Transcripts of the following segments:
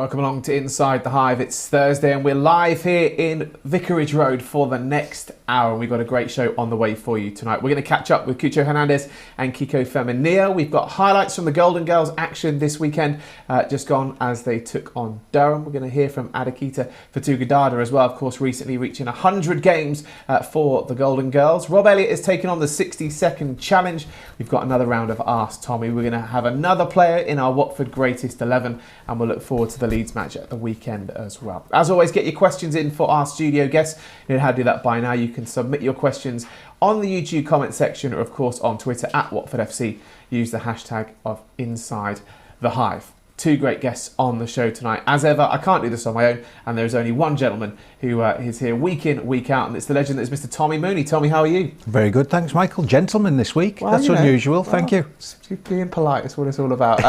Welcome along to Inside The Hive. It's Thursday and we're live here in Vicarage Road for the next hour. We've got a great show on the way for you tonight. We're going to catch up with Cucho, Hernández and Kiko Femenía. We've got highlights from the Golden Girls action this weekend, just gone as they took on Durham. We're going to hear from Adekite Fatuga-Dada as well, of course, recently reaching 100 games for the Golden Girls. Rob Elliot is taking on the 60-second challenge. We've got another round of Ask Tommy. We're going to have another player in our Watford Greatest 11 and we'll look forward to the Leeds match at the weekend as well. As always, get your questions in for our studio guests. You know how to do that by now. You can submit your questions on the YouTube comment section or of course on Twitter at Watford FC. Use the hashtag of Inside The Hive. Two great guests on the show tonight. As ever, I can't do this on my own, and there's only one gentleman who is here week in, week out, and it's the legend that is Mr. Tommy Mooney. Tommy, how are you? Very good, thanks, Michael. Gentleman this week. Well, that's unusual. Thank you. Just being polite is what it's all about.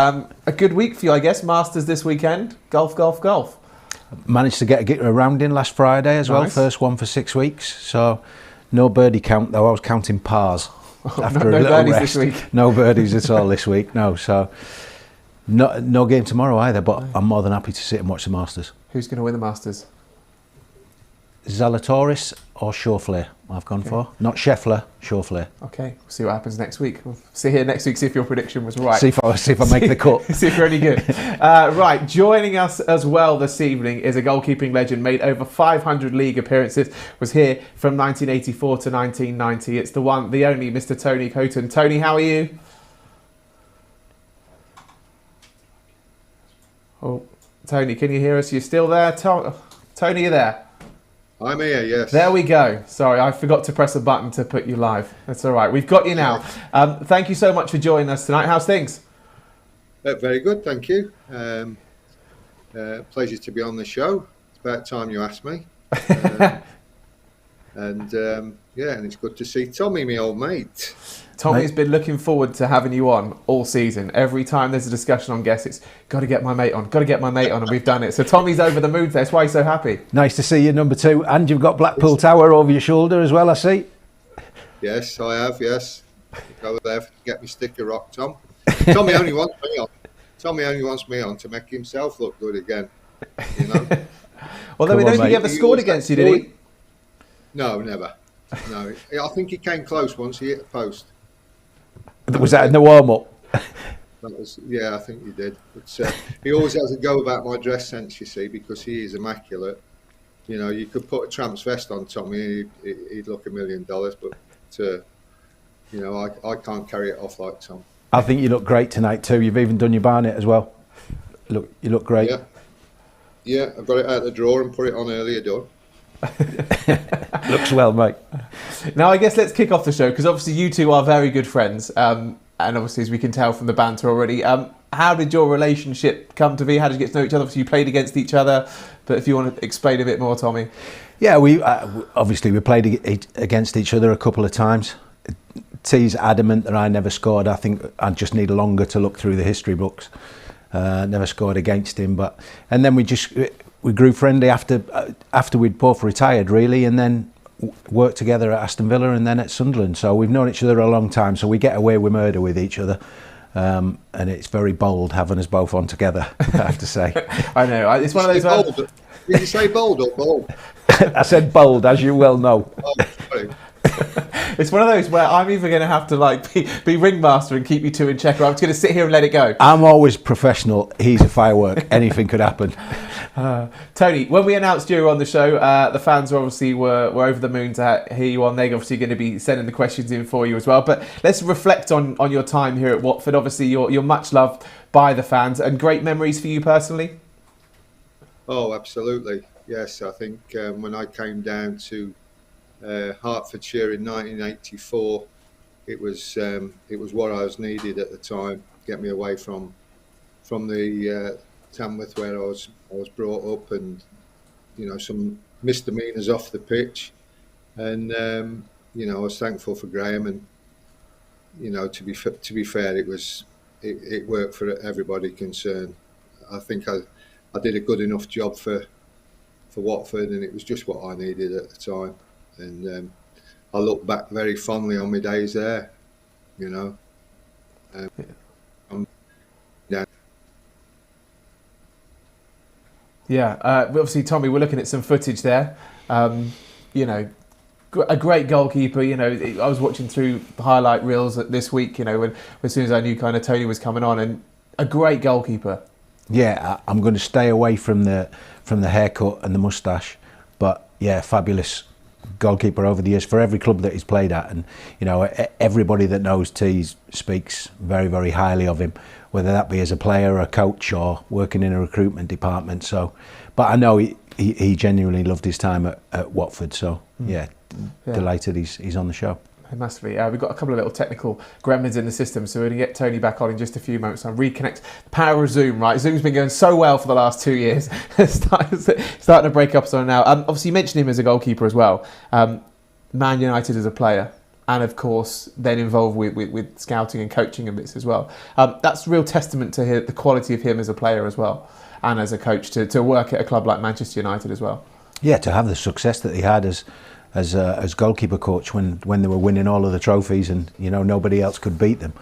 A good week for you, I guess. Masters this weekend. Golf. Managed to get a round in last Friday as well. First one for 6 weeks. So no birdie count, though. I was counting pars after a little birdies rest. This week. No birdies at all this week. No, so... No game tomorrow either, but I'm more than happy to sit and watch the Masters. Who's going to win the Masters? Zalatoris or Schauffele I've gone for. Not Scheffler, Schauffele. Okay, we'll see what happens next week. We'll see here next week, see if your prediction was right. See if I make the cut. See if you're any good. Right, joining us as well this evening is a goalkeeping legend, made over 500 league appearances, was here from 1984 to 1990. It's the one, the only Mr. Tony Coton. Tony, how are you? Oh, Tony, can you hear us? You're still there? Tony, you there? I'm here, yes. There we go. Sorry, I forgot to press a button to put you live. That's all right. We've got you now. Thank you so much for joining us tonight. How's things? Very good, thank you. Pleasure to be on the show. It's about time you asked me. And it's good to see Tommy, my old mate. Tommy's been looking forward to having you on all season. Every time there's a discussion on guests, it's got to get my mate on, and we've done it. So Tommy's over the moon. That's why he's so happy. Nice to see you, number two. And you've got Blackpool Tower over your shoulder as well, I see. Yes, I have, yes. Go there to get me sticker rock, Tom. Tommy only wants me on. Tommy only wants me on to make himself look good again. You know? Although we don't think he ever scored against you, did he? No, never. No, I think he came close once. He hit the post. Was that in the warm-up? Yeah, I think he did. But, he always has a go about my dress sense, you see, because he is immaculate. You know, you could put a tramp's vest on Tommy and he'd look $1 million, but, you know, I can't carry it off like Tom. I think you look great tonight too. You've even done your barnet as well. You look great. Yeah, I got it out of the drawer and put it on earlier done. Looks well, mate. Now, I guess let's kick off the show, because obviously you two are very good friends, and obviously, as we can tell from the banter already, how did your relationship come to be? How did you get to know each other? Obviously, you played against each other, but if you want to explain a bit more, Tommy. Yeah, we obviously we played against each other a couple of times. T's adamant that I never scored. I think I just need longer to look through the history books. Never scored against him, and then we grew friendly after we'd both retired, really, and then worked together at Aston Villa and then at Sunderland. So we've known each other a long time. So we get away with murder with each other, and it's very bold having us both on together, I have to say. I know. It's one of those. Did you say bold or bold? I said bold, as you well know. Oh, sorry. It's one of those where I'm either going to have to be ringmaster and keep you two in check, or I'm just going to sit here and let it go. I'm always professional. He's a firework. Anything could happen. Tony, when we announced you were on the show, the fans obviously were over the moon to hear you on. They're obviously going to be sending the questions in for you as well. But let's reflect on your time here at Watford. Obviously, you're much loved by the fans, and great memories for you personally. Oh, absolutely. Yes, I think when I came down to Hertfordshire in 1984, it was what I was needed at the time. Get me away from the Tamworth where I was brought up, and you know, some misdemeanors off the pitch, and you know, I was thankful for Graham, and you know, to be fair, it worked for everybody concerned. I think I did a good enough job for Watford, and it was just what I needed at the time. And I look back very fondly on my days there, you know. Yeah, obviously, Tommy, we're looking at some footage there. You know, a great goalkeeper. You know, I was watching through the highlight reels this week. You know, when as soon as I knew kind of Tony was coming on, and a great goalkeeper. Yeah, I'm going to stay away from the haircut and the moustache, but yeah, fabulous goalkeeper over the years for every club that he's played at, and you know, everybody that knows Tees speaks very, very highly of him, whether that be as a player, a coach, or working in a recruitment department. So, but I know he genuinely loved his time at Watford. So yeah, delighted he's on the show. Massively. We've got a couple of little technical gremlins in the system, so we're going to get Tony back on in just a few moments and reconnect the power of Zoom, right? Zoom's been going so well for the last 2 years. Starting to break up so now. Obviously, you mentioned him as a goalkeeper as well. Man United as a player, and of course, then involved with scouting and coaching and bits as well. That's a real testament to the quality of him as a player as well, and as a coach to work at a club like Manchester United as well. Yeah, to have the success that he had as goalkeeper coach when they were winning all of the trophies, and you know, nobody else could beat them.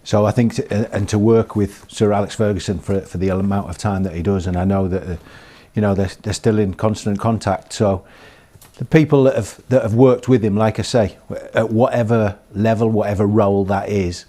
So I think and to work with Sir Alex Ferguson for the amount of time that he does, and I know that you know, they're still in constant contact. So the people that have worked with him, like I say, at whatever level, whatever role that is,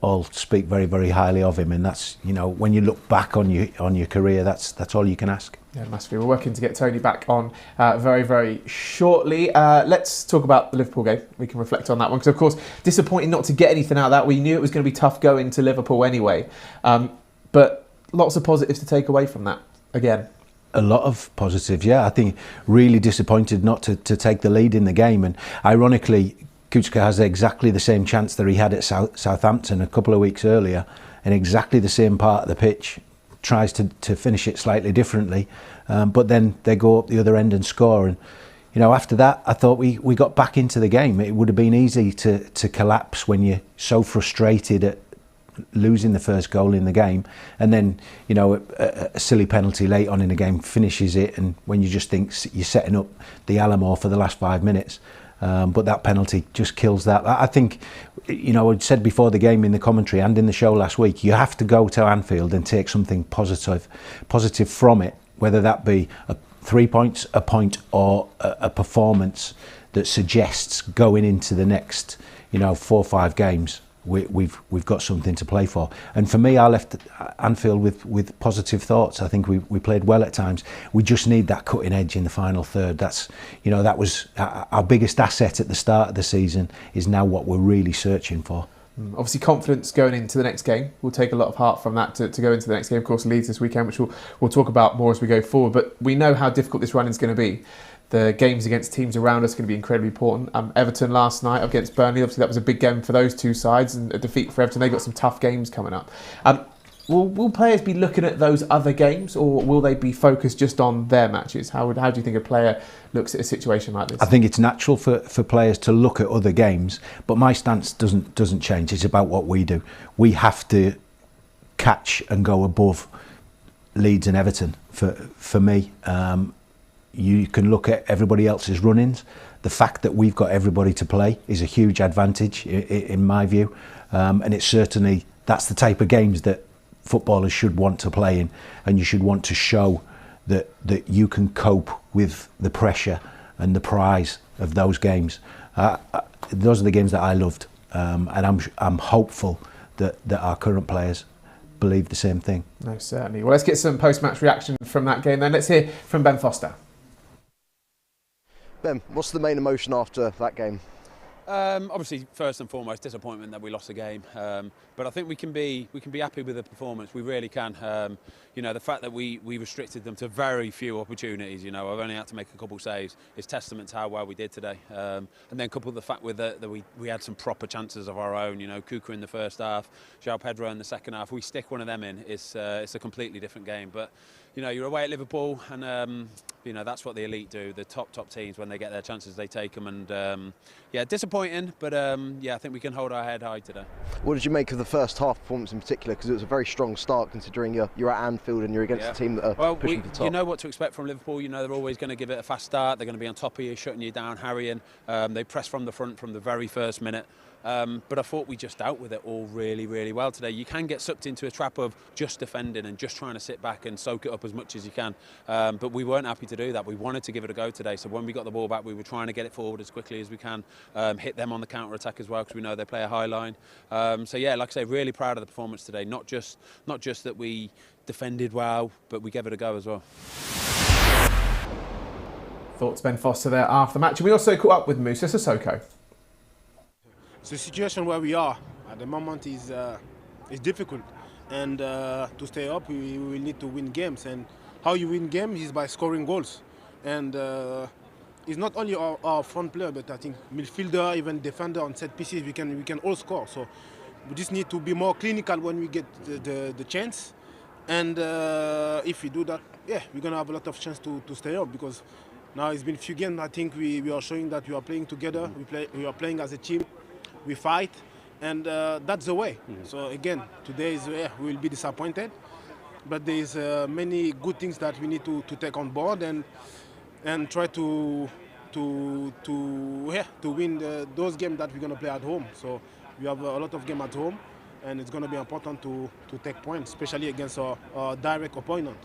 all speak very, very highly of him. And that's, you know, when you look back on your career, that's all you can ask. Yeah, massively. We're working to get Tony back on very, very shortly. Let's talk about the Liverpool game. We can reflect on that one, because of course, disappointing not to get anything out of that. We knew it was going to be tough going to Liverpool anyway, but lots of positives to take away from that again. A lot of positives, yeah. I think really disappointed not to take the lead in the game, and ironically, Cucho has exactly the same chance that he had at Southampton a couple of weeks earlier, in exactly the same part of the pitch. Tries to finish it slightly differently, but then they go up the other end and score. And you know, after that, I thought we got back into the game. It would have been easy to collapse when you're so frustrated at losing the first goal in the game, and then you know, a silly penalty late on in the game finishes it, and when you just think you're setting up the Alamo for the last 5 minutes. But that penalty just kills that. I think, you know, I'd said before the game in the commentary and in the show last week, you have to go to Anfield and take something positive from it, whether that be 3 points, a point, or a performance that suggests going into the next, you know, 4 or 5 games, we've got something to play for. And for me, I left Anfield with positive thoughts. I think we played well at times. We just need that cutting edge in the final third. That's, you know, that was our biggest asset at the start of the season, is now what we're really searching for. Obviously, confidence going into the next game. We'll take a lot of heart from that to go into the next game. Of course, Leeds this weekend, which we'll talk about more as we go forward. But we know how difficult this run is going to be. The games against teams around us are going to be incredibly important. Everton last night against Burnley, obviously that was a big game for those two sides, and a defeat for Everton. They've got some tough games coming up. Will players be looking at those other games, or will they be focused just on their matches? How do you think a player looks at a situation like this? I think it's natural for players to look at other games, but my stance doesn't change. It's about what we do. We have to catch and go above Leeds and Everton for me. You can look at everybody else's run-ins. The fact that we've got everybody to play is a huge advantage in my view, and it's certainly, that's the type of games that footballers should want to play in, and you should want to show that you can cope with the pressure and the prize of those games. Those are the games that I loved, and I'm hopeful that our current players believe the same thing. No, certainly. Well, let's get some post-match reaction from that game then. Let's hear from Ben Foster. Ben, what's the main emotion after that game? Obviously, first and foremost, disappointment that we lost the game. But I think we can be happy with the performance. We really can. You know, the fact that we restricted them to very few opportunities. You know, I've only had to make a couple saves. Is testament to how well we did today. And then coupled the fact with that we had some proper chances of our own. You know, Kiko in the first half, João Pedro in the second half. We stick one of them in, it's a completely different game. But you know, you're away at Liverpool, and you know, that's what the elite do. The top teams, when they get their chances, they take them. And yeah, disappointing, but yeah, I think we can hold our head high today. What did you make of the first half performance in particular? Because it was a very strong start, considering you're at Anfield and you're against a team that are pushing for the top. You know what to expect from Liverpool. You know they're always going to give it a fast start. They're going to be on top of you, shutting you down, harrying. They press from the front from the very first minute. But I thought we just dealt with it all really, really well today. You can get sucked into a trap of just defending and just trying to sit back and soak it up as much as you can. But we weren't happy to do that. We wanted to give it a go today. So when we got the ball back, we were trying to get it forward as quickly as we can, hit them on the counter-attack as well, because we know they play a high line. So yeah, like I say, really proud of the performance today. Not just that we defended well, but we gave it a go as well. Thoughts Ben Foster there after the match. And we also caught up with Moussa Sissoko. The situation where we are at the moment is difficult, and to stay up we will need to win games, and how you win games is by scoring goals. And it's not only our front player, but I think midfielder, even defender on set pieces, we can all score. So we just need to be more clinical when we get the chance, and if we do that, yeah, we're gonna have a lot of chance to stay up, because now it's been a few games. I think we are showing that we are playing together. We are playing as a team. We fight, and that's the way. So again, today is we will be disappointed, but there's many good things that we need to take on board and try to win those games that we're gonna play at home. So we have a lot of games at home, and it's gonna be important to take points, especially against our direct opponent.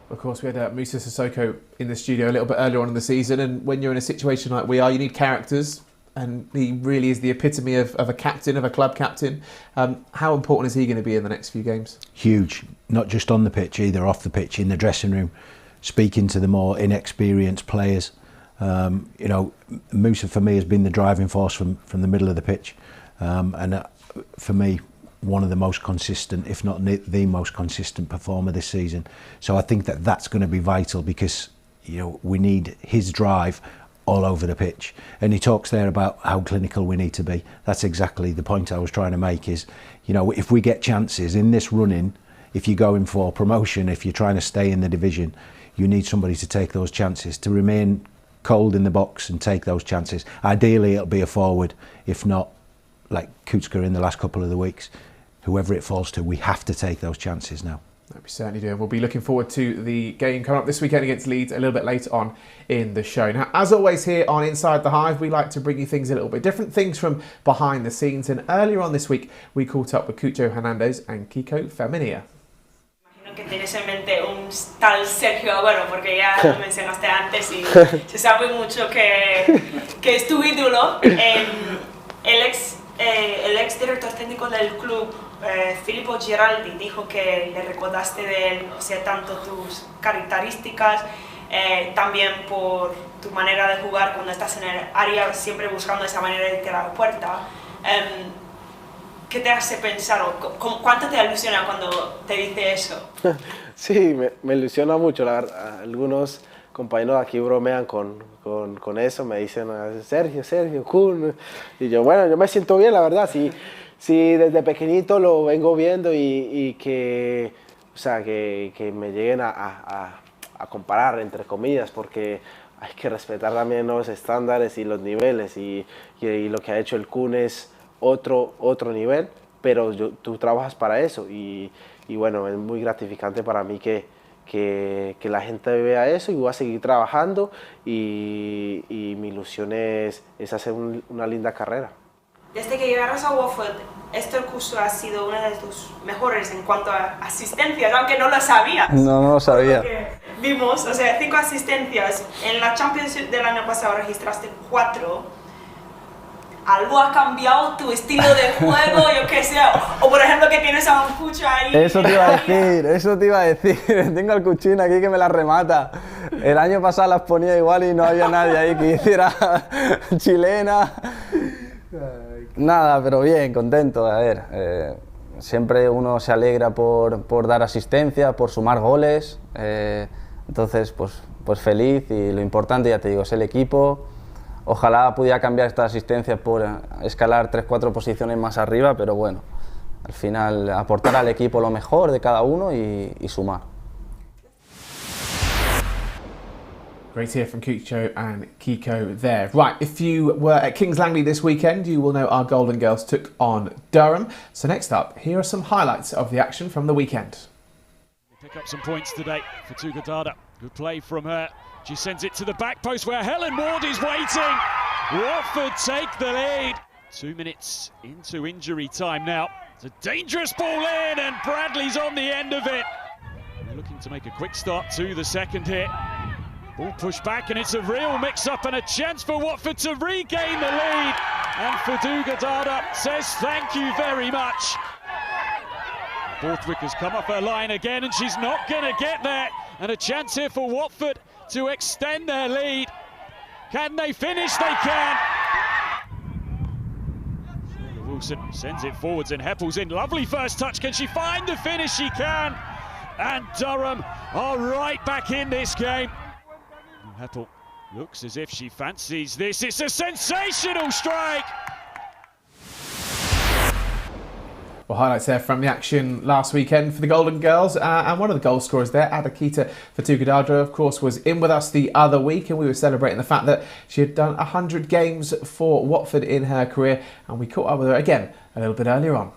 Of course, we had Moussa Sissoko in the studio a little bit earlier on in the season, and when you're in a situation like we are, you need characters, and he really is the epitome of a captain, of a club captain. How important is he going to be in the next few games? Huge, not just on the pitch either, off the pitch, in the dressing room, speaking to the more inexperienced players. You know, Moussa for me has been the driving force from the middle of the pitch, and for me, one of the most consistent, if not the most consistent performer this season. So I think that's going to be vital, because you know we need his drive all over the pitch. And he talks there about how clinical we need to be. That's exactly the point I was trying to make, is, you know, if we get chances in this running, if you're going for promotion, if you're trying to stay in the division, you need somebody to take those chances, to remain cold in the box and take those chances. Ideally it'll be a forward, if not like Cucho in the last couple of the weeks. Whoever it falls to, we have to take those chances now. We certainly do. We'll be looking forward to the game coming up this weekend against Leeds a little bit later on in the show. Now, as always here on Inside the Hive, we like to bring you things a little bit different, things from behind the scenes. And earlier on this week, we caught up with Cucho, Hernández and Kiko Femenía. Imagino que tienes en mente un tal Sergio, bueno, porque ya lo mencionaste antes y se sabe mucho que es tu ídolo. El ex director técnico del club, Filippo Giraldi, dijo que le recordaste de él, o sea, tanto tus características, también por tu manera de jugar cuando estás en el área, siempre buscando esa manera de tirar la puerta. ¿Qué te hace pensar o cuánto te ilusiona cuando te dice eso? Sí, me ilusiona mucho. Algunos compañeros aquí bromean con eso, me dicen Sergio, Kun. Y yo, bueno, yo me siento bien, la verdad. Sí, desde pequeñito lo vengo viendo y que, o sea, que me lleguen a comparar, entre comillas, porque hay que respetar también los estándares y los niveles. Y lo que ha hecho el Kun es otro nivel, pero tú trabajas para eso. Y bueno, es muy gratificante para mí que la gente vea eso, y voy a seguir trabajando y mi ilusión es hacer una linda carrera. Desde que llegaras a Watford, este curso ha sido uno de tus mejores en cuanto a asistencias, aunque no lo sabías. No lo sabía. Vimos, o sea, 5 asistencias. En la Championship del año pasado registraste 4. ¿Algo ha cambiado tu estilo de juego, yo qué sé? O por ejemplo que tienes a un Cucho ahí. Eso te iba a decir. Tengo al Cuchín aquí que me las remata. El año pasado las ponía igual y no había nadie ahí que hiciera chilena. Nada, pero bien, contento. A ver, siempre uno se alegra por dar asistencia, por sumar goles. Entonces, pues feliz, y lo importante, ya te digo, es el equipo. Ojalá pudiera cambiar esta asistencia por escalar 3-4 posiciones más arriba, pero bueno, al final aportar al equipo lo mejor de cada uno y sumar. Great to hear from Cucho and Kiko there. Right, if you were at Kings Langley this weekend, you will know our Golden Girls took on Durham. So next up, here are some highlights of the action from the weekend. Pick up some points today. Fatuga-Dada, good play from her. She sends it to the back post where Helen Ward is waiting. Watford take the lead. 2 minutes into injury time now. It's a dangerous ball in and Bradley's on the end of it. They're looking to make a quick start to the second hit. Ball pushed back and it's a real mix-up and a chance for Watford to regain the lead. And Fatuga-Dada says thank you very much. Borthwick has come off her line again and she's not going to get there. And a chance here for Watford to extend their lead. Can they finish? They can. Wilson sends it forwards and Heppel's in. Lovely first touch. Can she find the finish? She can. And Durham are right back in this game. Heppel looks as if she fancies this. It's a sensational strike. Well, highlights there from the action last weekend for the Golden Girls, and one of the goal scorers there, Adekite Fatuga-Dada, of course, was in with us the other week, and we were celebrating the fact that she had done 100 games for Watford in her career, and we caught up with her again a little bit earlier on.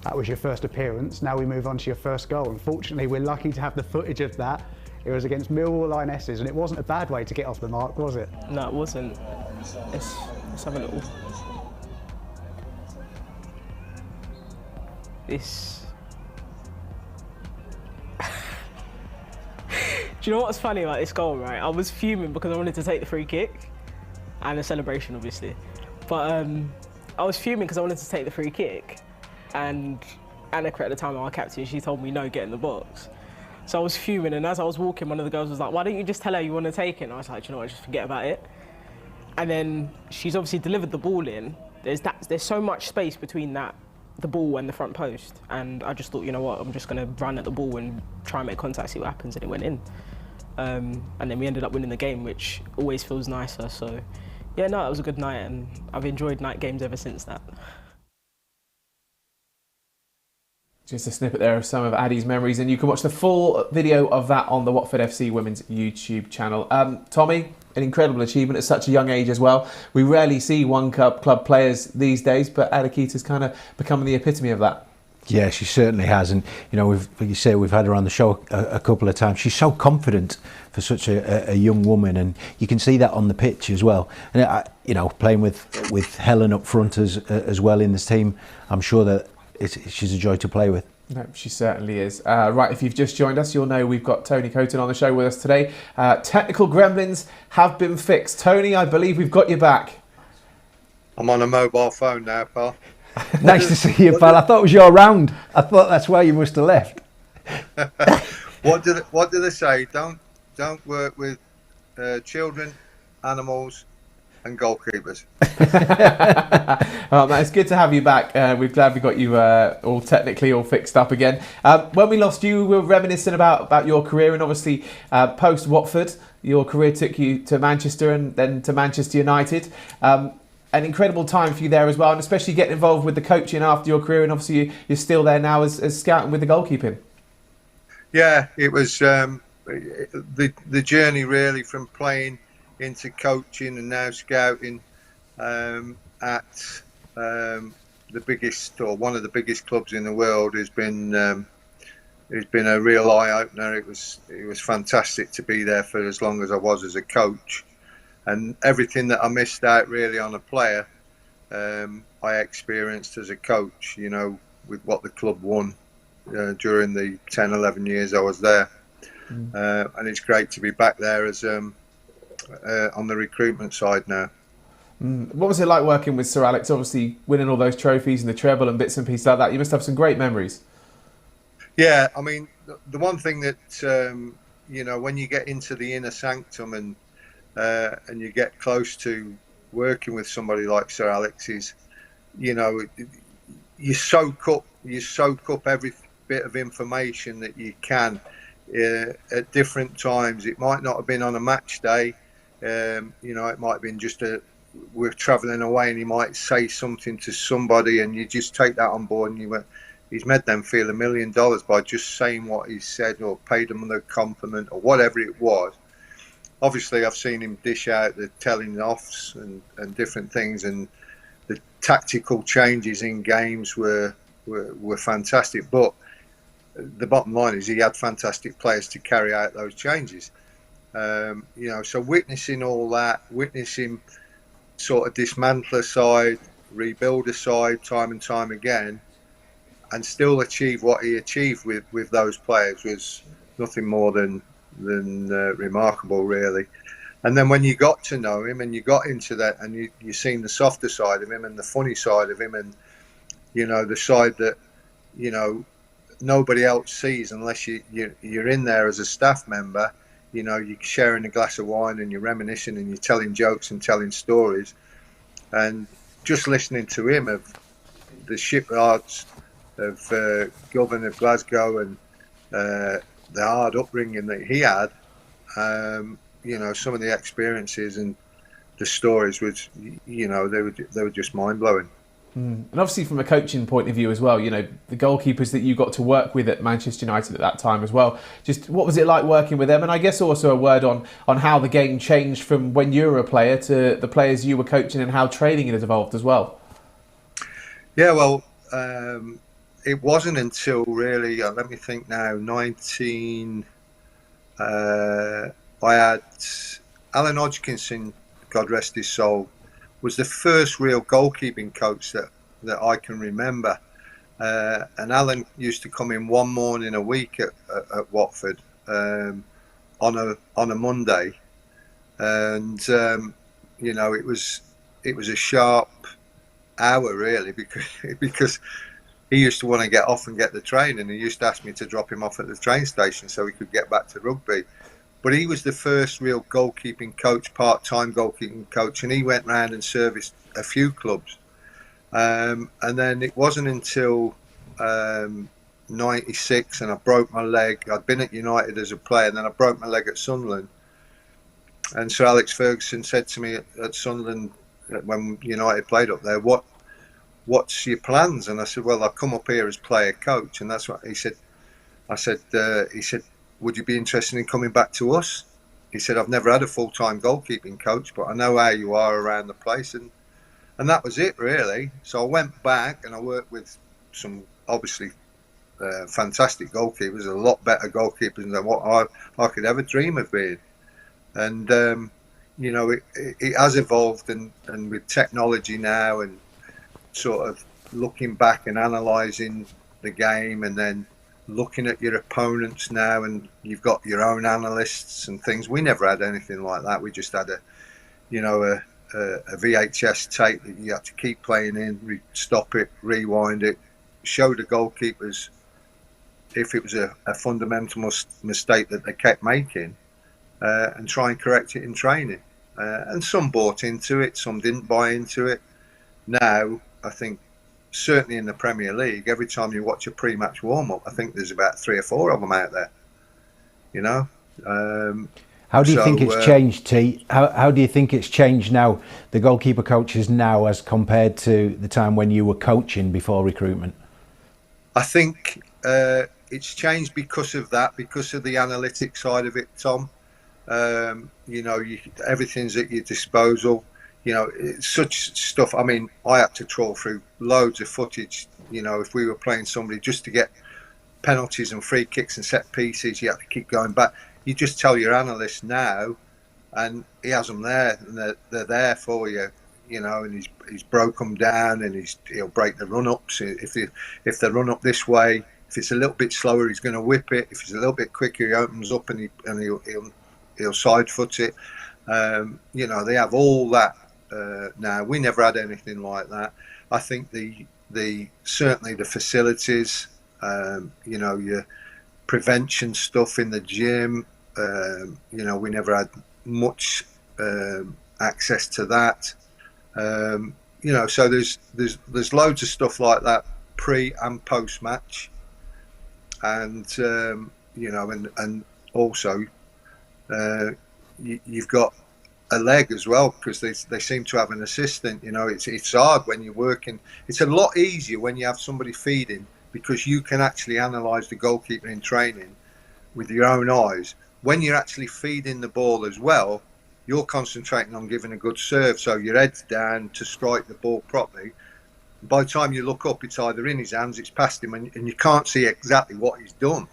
That was your first appearance. Now we move on to your first goal. Unfortunately, we're lucky to have the footage of that. It was against Millwall Lionesses, and it wasn't a bad way to get off the mark, was it? No, it wasn't. Let's have a little. This. Do you know what's funny about this goal, right? I was fuming because I wanted to take the free kick and the celebration, obviously. But I was fuming because I wanted to take the free kick. And Annika at the time, our captain, she told me no, get in the box. So I was fuming, and as I was walking, one of the girls was like, why don't you just tell her you want to take it? And I was like, do you know what, just forget about it. And then she's obviously delivered the ball in. There's so much space between the ball and the front post. And I just thought, you know what, I'm just going to run at the ball and try and make contact, see what happens, and it went in. And then we ended up winning the game, which always feels nicer. So yeah, no, it was a good night, and I've enjoyed night games ever since that. Just a snippet there of some of Addie's memories, and you can watch the full video of that on the Watford FC Women's YouTube channel. Tommy, an incredible achievement at such a young age as well. We rarely see one club players these days, but Adekite's kind of becoming the epitome of that. Yeah, she certainly has, and you know, we've had her on the show a couple of times. She's so confident for such a young woman, and you can see that on the pitch as well. And you know, playing with Helen up front as well in this team, I'm sure that she's a joy to play with. No, she certainly is. Right, if you've just joined us, you'll know we've got Tony Coton on the show with us today. Technical gremlins have been fixed. Tony, I believe we've got you back. I'm on a mobile phone now, pal. Nice to see you, pal. I thought it was your round. I thought that's where you must have left. What do they say? Don't work with children, animals, and goalkeepers. Man, it's good to have you back. We're glad we got you all fixed up again. When we lost you, we were reminiscing about your career, and obviously post Watford, your career took you to Manchester and then to Manchester United. An incredible time for you there as well, and especially getting involved with the coaching after your career, and obviously you're still there now as scouting with the goalkeeping. Yeah, it was the journey really from playing into coaching and now scouting at the biggest, or one of the biggest clubs in the world has been a real eye opener. It was fantastic to be there for as long as I was as a coach, and everything that I missed out really on a player, I experienced as a coach. You know, with what the club won during the 10-11 years I was there, and it's great to be back there as on the recruitment side now. What was it like working with Sir Alex? Obviously winning all those trophies and the treble and bits and pieces like that. You must have some great memories. Yeah, I mean, the one thing that you know, when you get into the inner sanctum and you get close to working with somebody like Sir Alex, is, you know, you soak up every bit of information that you can at different times. It might not have been on a match day. You know, it might have been just we're travelling away, and he might say something to somebody, and you just take that on board, and he's made them feel $1 million by just saying what he said, or paid them a compliment, or whatever it was. Obviously, I've seen him dish out the telling offs and different things, and the tactical changes in games were fantastic. But the bottom line is he had fantastic players to carry out those changes. So witnessing all that, witnessing sort of dismantle a side, rebuild a side time and time again, and still achieve what he achieved with those players was nothing more than remarkable, really. And then when you got to know him and you got into that, and you seen the softer side of him and the funny side of him, and the side that nobody else sees unless you're in there as a staff member. You're sharing a glass of wine and you're reminiscing and you're telling jokes and telling stories, and just listening to him of the shipyards of Govan of Glasgow and the hard upbringing that he had, some of the experiences and the stories was, they were just mind blowing. And obviously from a coaching point of view as well, the goalkeepers that you got to work with at Manchester United at that time as well, just what was it like working with them? And I guess also a word on how the game changed from when you were a player to the players you were coaching, and how training has evolved as well. Yeah, well, it wasn't until really, let me think now, I had Alan Hodgkinson, God rest his soul, was the first real goalkeeping coach that I can remember. And Alan used to come in one morning a week at Watford on a Monday, and it was a sharp hour really, because he used to want to get off and get the train, and he used to ask me to drop him off at the train station so he could get back to rugby. But he was the first real goalkeeping coach, part-time goalkeeping coach, and he went round and serviced a few clubs. And then it wasn't until 96, and I broke my leg. I'd been at United as a player, and then I broke my leg at Sunderland. And Sir Alex Ferguson said to me at Sunderland, when United played up there, what's your plans? And I said, well, I've come up here as player coach. And that's what he said. He said, would you be interested in coming back to us? He said, I've never had a full-time goalkeeping coach, but I know how you are around the place. And that was it, really. So I went back and I worked with some, obviously, fantastic goalkeepers, a lot better goalkeepers than what I could ever dream of being. And, it has evolved, and with technology now, and sort of looking back and analysing the game, and then looking at your opponents now, and you've got your own analysts and things. We never had anything like that. We just had a VHS tape that you had to keep playing in, stop it, rewind it, show the goalkeepers if it was a fundamental mistake that they kept making, and try and correct it in training. And some bought into it, some didn't buy into it. Now, I think, certainly in the Premier League, every time you watch a pre-match warm-up, I think there's about 3 or 4 of them out there. How do you think it's changed, T? How do you think it's changed now, the goalkeeper coaches now, as compared to the time when you were coaching before recruitment? I think it's changed because of that, because of the analytic side of it, Tom. Everything's at your disposal. It's such stuff. I mean, I had to trawl through loads of footage. If we were playing somebody, just to get penalties and free kicks and set pieces, you have to keep going back. You just tell your analyst now, and he has them there, and they're there for you. And he's broke them down, and he'll break the run-ups. If they run up this way, if it's a little bit slower, he's going to whip it. If it's a little bit quicker, he opens up and he'll side foot it. They have all that. Now, we never had anything like that. I think certainly the facilities, your prevention stuff in the gym, we never had much access to that. So there's loads of stuff like that pre and post match, and and also you've got a leg as well, because they seem to have an assistant. It's hard when you're working. It's a lot easier when you have somebody feeding, because you can actually analyse the goalkeeper in training with your own eyes. When you're actually feeding the ball as well, you're concentrating on giving a good serve, so your head's down to strike the ball properly. By the time you look up, it's either in his hands, it's past him, and you can't see exactly what he's done.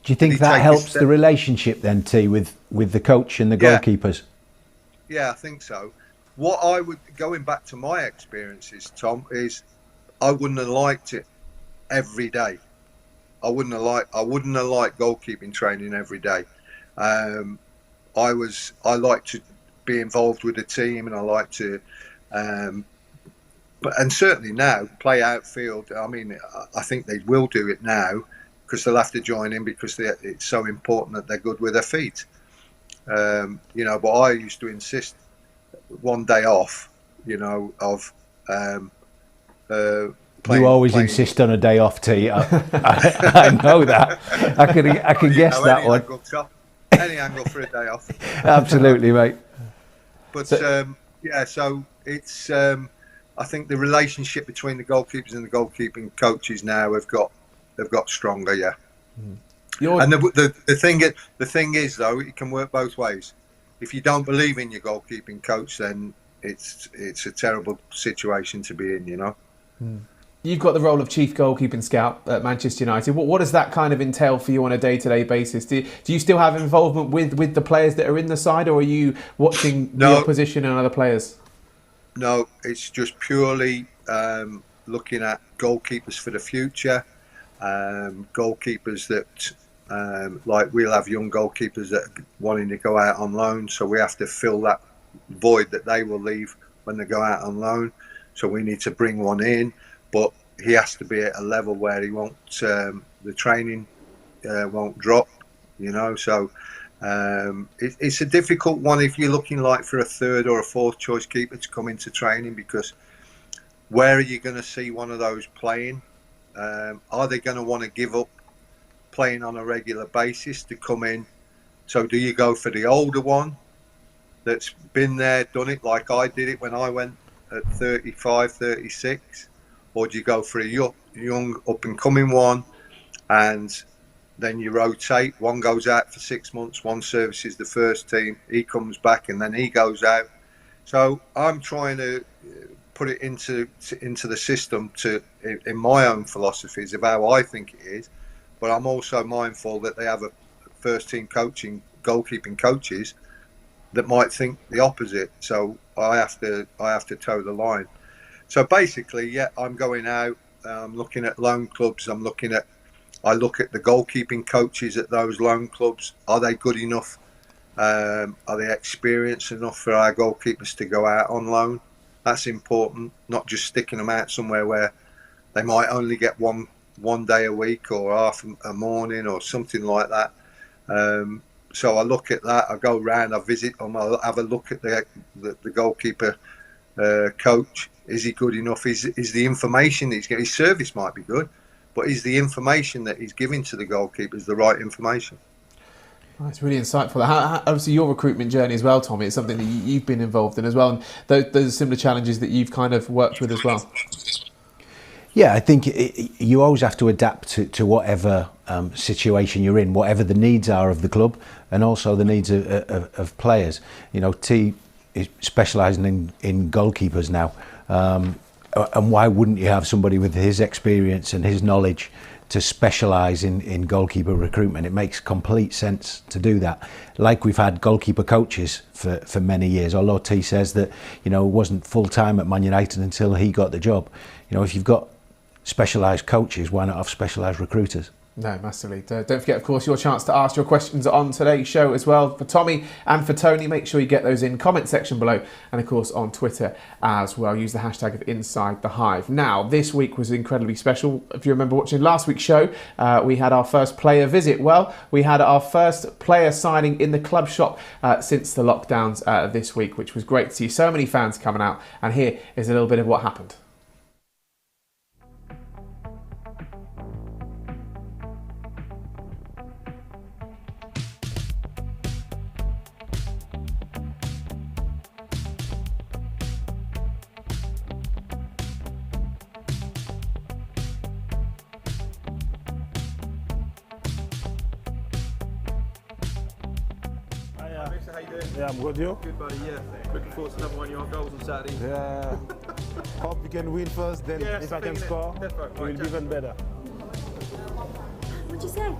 Do you think that helps the relationship then, T, with the coach and the goalkeepers? Yeah, I think so. What I would, going back to my experiences, Tom, is I wouldn't have liked it every day. I wouldn't have liked goalkeeping training every day. I like to be involved with the team, and I like to, and certainly now play outfield. I mean, I think they will do it now because they'll have to join in because it's so important that they're good with their feet. You know, but I used to insist one day off. You know, of you always insist on a day off, T. I know that. I can guess that one. Any angle for a day off. Absolutely, mate. But yeah, so it's. I think the relationship between the goalkeepers and the goalkeeping coaches now they've got stronger. Yeah. And the thing is though, it can work both ways. If you don't believe in your goalkeeping coach, then it's a terrible situation to be in. You know. You've got the role of chief goalkeeping scout at Manchester United. What does that kind of entail for you on a day-to-day basis? Do you still have involvement with the players that are in the side, or are you watching the opposition and other players? No, it's just purely looking at goalkeepers for the future. Goalkeepers that, like we'll have young goalkeepers that are wanting to go out on loan, so we have to fill that void that they will leave when they go out on loan. So we need to bring one in. But he has to be at a level where he won't, the training won't drop, you know. So it's a difficult one if you're looking like for a third or a fourth choice keeper to come into training, because where are you going to see one of those playing? Are they going to want to give up playing on a regular basis to come in? So do you go for the older one that's been there, done it like I did it when I went at 35, 36? Or do you go for a young up-and-coming one, and then you rotate? One goes out for 6 months, one services the first team, he comes back, and then he goes out. So I'm trying to put it into the system in my own philosophies of how I think it is, but I'm also mindful that they have a first-team goalkeeping coaches that might think the opposite. So I have to toe the line. So basically, yeah, I'm going out. I'm looking at loan clubs. I look at the goalkeeping coaches at those loan clubs. Are they good enough? Are they experienced enough for our goalkeepers to go out on loan? That's important. Not just sticking them out somewhere where they might only get one day a week or half a morning or something like that. So I look at that. I go round. I visit them. I have a look at the goalkeeper coach. Is he good enough? Is the information that he's getting? His service might be good, but is the information that he's giving to the goalkeepers the right information? That's really insightful. Obviously, your recruitment journey as well, Tommy, it's something that you've been involved in as well, and those are similar challenges that you've kind of worked with as well. Yeah, I think you always have to adapt to whatever situation you're in, whatever the needs are of the club, and also the needs of players. You know, T is specialising in goalkeepers now. And why wouldn't you have somebody with his experience and his knowledge to specialise in goalkeeper recruitment? It makes complete sense to do that. Like we've had goalkeeper coaches for many years, although T says that, you know, it wasn't full-time at Man United until he got the job. You know, if you've got specialised coaches, why not have specialised recruiters? No, massively. Don't forget, of course, your chance to ask your questions on today's show as well. For Tommy and for Tony, make sure you get those in comment section below, and of course on Twitter as well. Use the hashtag of Inside The Hive. Now, this week was incredibly special. If you remember watching last week's show, we had our first player visit. Well, we had our first player signing in the club shop since the lockdowns this week, which was great to see so many fans coming out. And here is a little bit of what happened. Alex, how you doing? Yeah, I'm good, you? Good, buddy, yeah. Looking forward to another one of your goals on Saturday. Yeah. Hope we can win first, then Yeah, if I can score, it will be even better. What'd you say?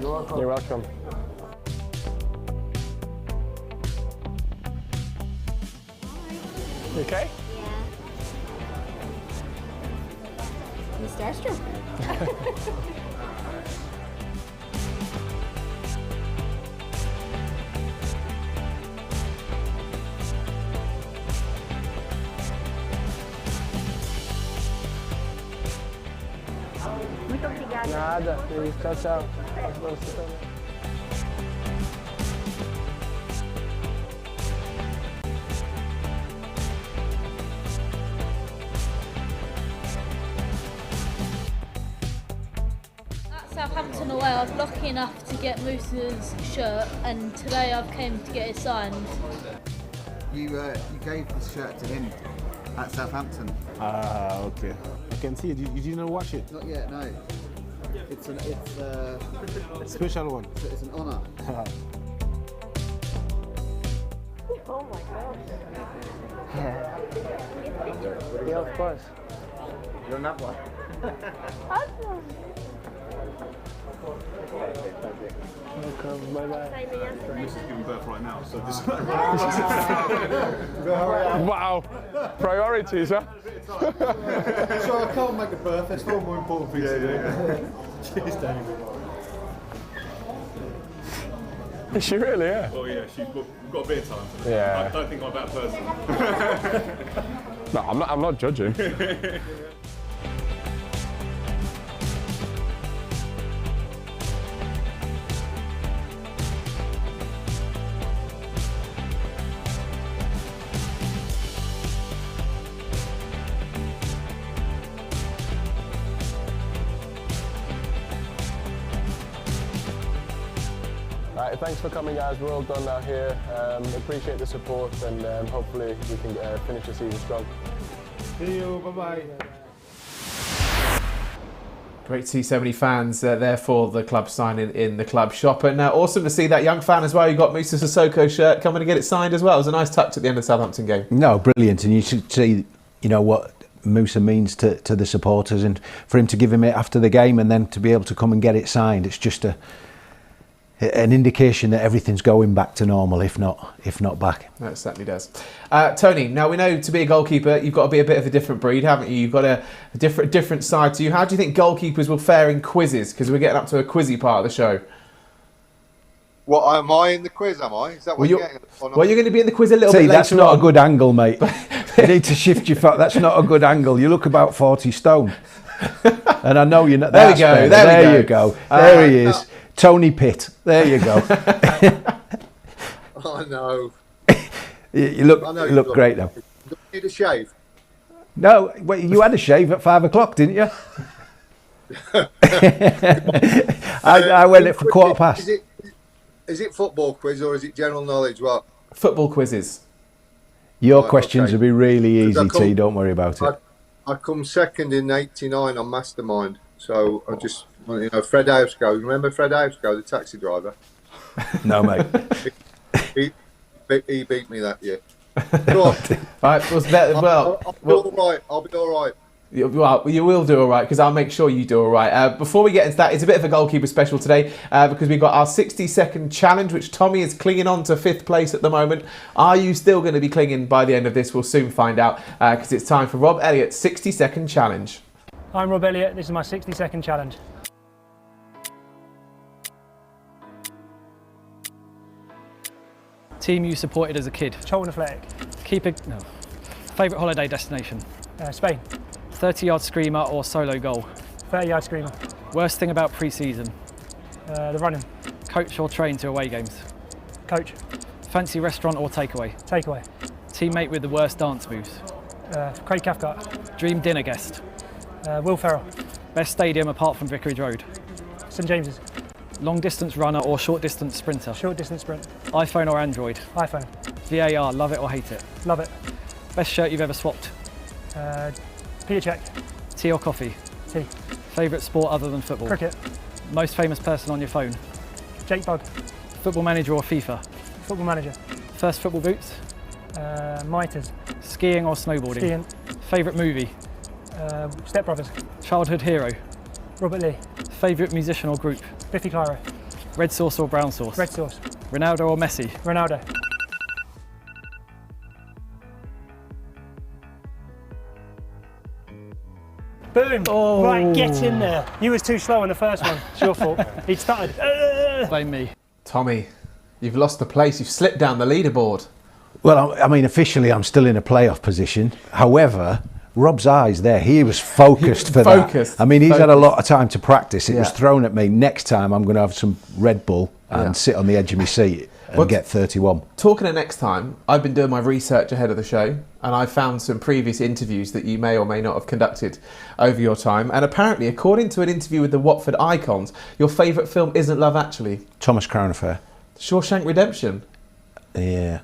You're welcome. You're welcome. You okay? Yeah. You starstruck? Muito obrigada. Nada. Tchau, tchau. Southampton away, I was lucky enough to get Moussa's shirt, and today I've came to get it signed. You gave this shirt to him at Southampton. Ah, okay. I can see it. You didn't watch it? Not yet, no. It's a special one. It's an honour. Oh my gosh. Yeah. Yeah, of course. You don't have one. Awesome. Welcome, bye-bye. This is giving birth right now, so this Wow. Priorities, huh? So I can't make a birth, there's far more important things to do. Cheers, David. Is she really, yeah? Oh yeah, we've got a bit of time for this. Yeah. I don't think I'm a bad person. No, I'm not judging. Right, thanks for coming, guys. We're all done now here. Appreciate the support, and hopefully we can finish the season strong. See you. Bye-bye. Great to see so many fans there for the club signing in the club shop, and awesome to see that young fan as well. You got Moussa Sissoko shirt coming to get it signed as well. It was a nice touch at the end of the Southampton game. No, brilliant, and you should see, you know, what Moussa means to the supporters, and for him to give him it after the game and then to be able to come and get it signed. It's just an indication that everything's going back to normal, if not back. That certainly does. Tony, now we know to be a goalkeeper, you've got to be a bit of a different breed, haven't you? You've got a different side to you. How do you think goalkeepers will fare in quizzes? Because we're getting up to a quizzy part of the show. What, am I in the quiz, am I? Is that what you're getting? Well, you're going to be in the quiz a little bit later that's not on. a good angle, mate. You need to shift your foot. That's not a good angle. You look about 40 stone. And I know you're not. There we go. There you go. There he is. Tony Pitt. There you go. I know. You look great though. You need a shave? No, well, you had a shave at 5 o'clock, didn't you? I went it for quarter past. Is it football quiz or is it general knowledge? What? Football quizzes. Your questions will be really easy, T. Don't worry about it. I come second in '89 on Mastermind, so I just, you know, Fred Housego. Remember Fred Housego, the taxi driver? No, mate. he beat me that year. Go on. Right, well, I'll be all right. I'll be all right. Well, you will do all right, because I'll make sure you do all right. Before we get into that, it's a bit of a goalkeeper special today, because we've got our 60-second challenge, which Tommy is clinging on to 5th place at the moment. Are you still going to be clinging by the end of this? We'll soon find out, because it's time for Rob Elliot's 60-second challenge. I'm Rob Elliot. This is my 60-second challenge. Team you supported as a kid? Charlton Athletic. Favourite holiday destination? Spain. 30-yard screamer or solo goal? 30-yard screamer. Worst thing about pre-season? The running. Coach or train to away games? Coach. Fancy restaurant or takeaway? Takeaway. Teammate with the worst dance moves? Craig Cathcart. Dream dinner guest? Will Ferrell. Best stadium apart from Vicarage Road? St James's. Long distance runner or short distance sprinter? Short distance sprint. iPhone or Android? iPhone. VAR, love it or hate it? Love it. Best shirt you've ever swapped? Peter Check. Tea or coffee? Tea. Favourite sport other than football? Cricket. Most famous person on your phone? Jake Bugg. Football Manager or FIFA? Football Manager. First football boots. Mitres. Skiing or snowboarding. Skiing. Favourite movie. Step Brothers. Childhood hero. Robert Lee. Favourite musician or group. Biffy Clyro. Red sauce or brown sauce. Red sauce. Ronaldo or Messi. Ronaldo. Boom! Oh. Right, get in there. You was too slow on the first one. It's your fault. He started. Blame me. Tommy, you've lost the place. You've slipped down the leaderboard. Well, I mean, officially, I'm still in a playoff position. However, Rob's eyes there, he was focused for that. I mean, he's had a lot of time to practice. It was thrown at me. Next time, I'm going to have some Red Bull and sit on the edge of my seat and get 31. Talking of next time, I've been doing my research ahead of the show, and I found some previous interviews that you may or may not have conducted over your time. And apparently, according to an interview with the Watford Icons, your favourite film isn't Love Actually. Thomas Crown Affair. Shawshank Redemption. Yeah,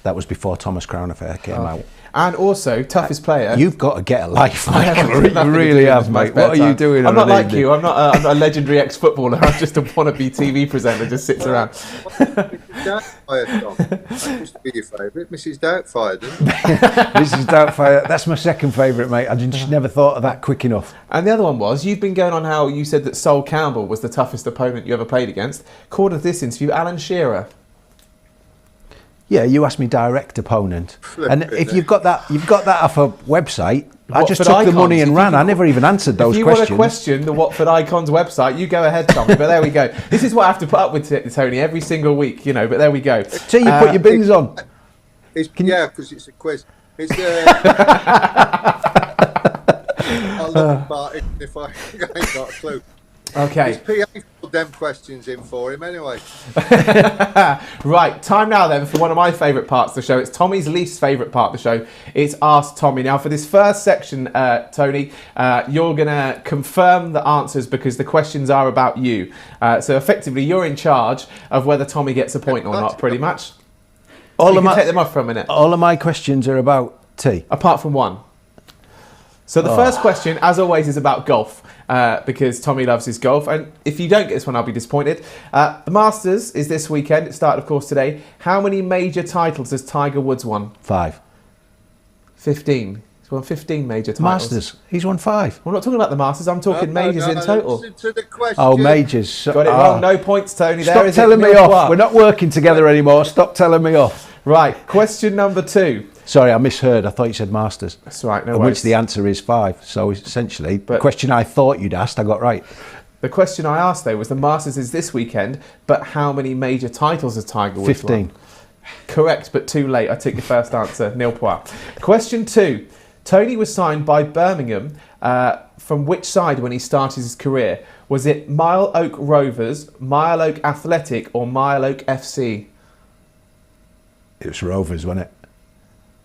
that was before Thomas Crown Affair came out. And also, toughest player. You've got to get a life, Michael. You really have, mate. What are you doing? I'm not like you. I'm not a legendary ex-footballer. I'm just a wannabe TV presenter, just sits around. That used to be your favourite, Mrs. Doubtfire, didn't it? Mrs. Doubtfire. That's my second favourite, mate. I just never thought of that quick enough. And the other one was, you've been going on how you said that Sol Campbell was the toughest opponent you ever played against. According to this interview, Alan Shearer. Yeah, you asked me direct opponent, and if you've got that off a website. I just took the money and ran. I never even answered those questions. If you want to question the Watford Icons website, you go ahead, Tommy. But there we go. This is what I have to put up with, Tony, every single week, you know. But there we go. So you put your bins on. Yeah, because it's a quiz. It's I'll look about it if I ain't got a clue. Okay. His PA put them questions in for him anyway. Right, time now then for one of my favourite parts of the show. It's Tommy's least favourite part of the show. It's Ask Tommy. Now for this first section, Tony, you're going to confirm the answers because the questions are about you. So effectively you're in charge of whether Tommy gets a point or not, pretty much. Take them off for a minute. All of my questions are about tea. Apart from one. So the first question, as always, is about golf. Because Tommy loves his golf, and if you don't get this one, I'll be disappointed. The Masters is this weekend. It started, of course, today. How many major titles has Tiger Woods won? 5. 15. He's won 15 major titles. Masters. He's won 5. I'm not talking about the Masters. I'm talking majors in total. To the question. Oh, majors. Got it wrong. No points, Tony. Stop telling me off. We're not working together anymore. Stop telling me off. Right. Question number 2. Sorry, I misheard. I thought you said Masters. That's right. No worries. Which the answer is 5. So essentially, the question I thought you'd asked, I got right. The question I asked, though, was the Masters is this weekend, but how many major titles has Tiger Woods 15. won? Correct, but too late. I took your first answer. Nil point. Question 2. Tony was signed by Birmingham from which side when he started his career? Was it Mile Oak Rovers, Mile Oak Athletic, or Mile Oak FC? It was Rovers, wasn't it?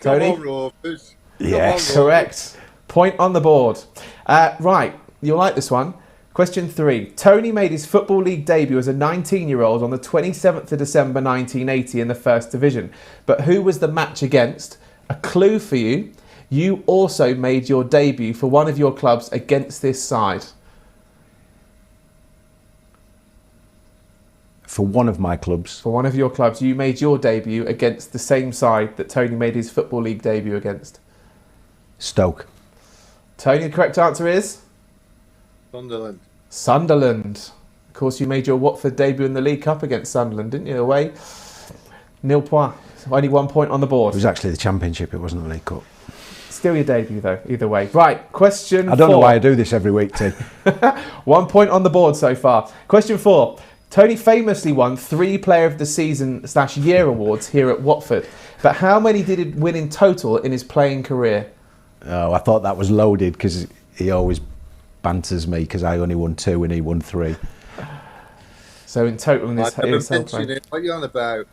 Tony? Come on, Rovers. Yes. Correct. Point on the board. Right, you'll like this one. Question 3. Tony made his Football League debut as a 19-year-old on the 27th of December 1980 in the First Division. But who was the match against? A clue for you. You also made your debut for one of your clubs against this side. For one of my clubs. For one of your clubs, you made your debut against the same side that Tony made his Football League debut against. Stoke. Tony, the correct answer is? Sunderland. Sunderland. Of course, you made your Watford debut in the League Cup against Sunderland, didn't you? Away. Nil point. Only 1 point on the board. It was actually the Championship, it wasn't the League Cup. Still your debut, though, either way. Right, question 4. I don't know why I do this every week, Tim. 1 point on the board so far. Question 4. Tony famously won 3 Player of the Season/Year awards here at Watford. But how many did he win in total in his playing career? Oh, I thought that was loaded because he always banters me because I only won 2 and he won 3. So in total in his What are you on about?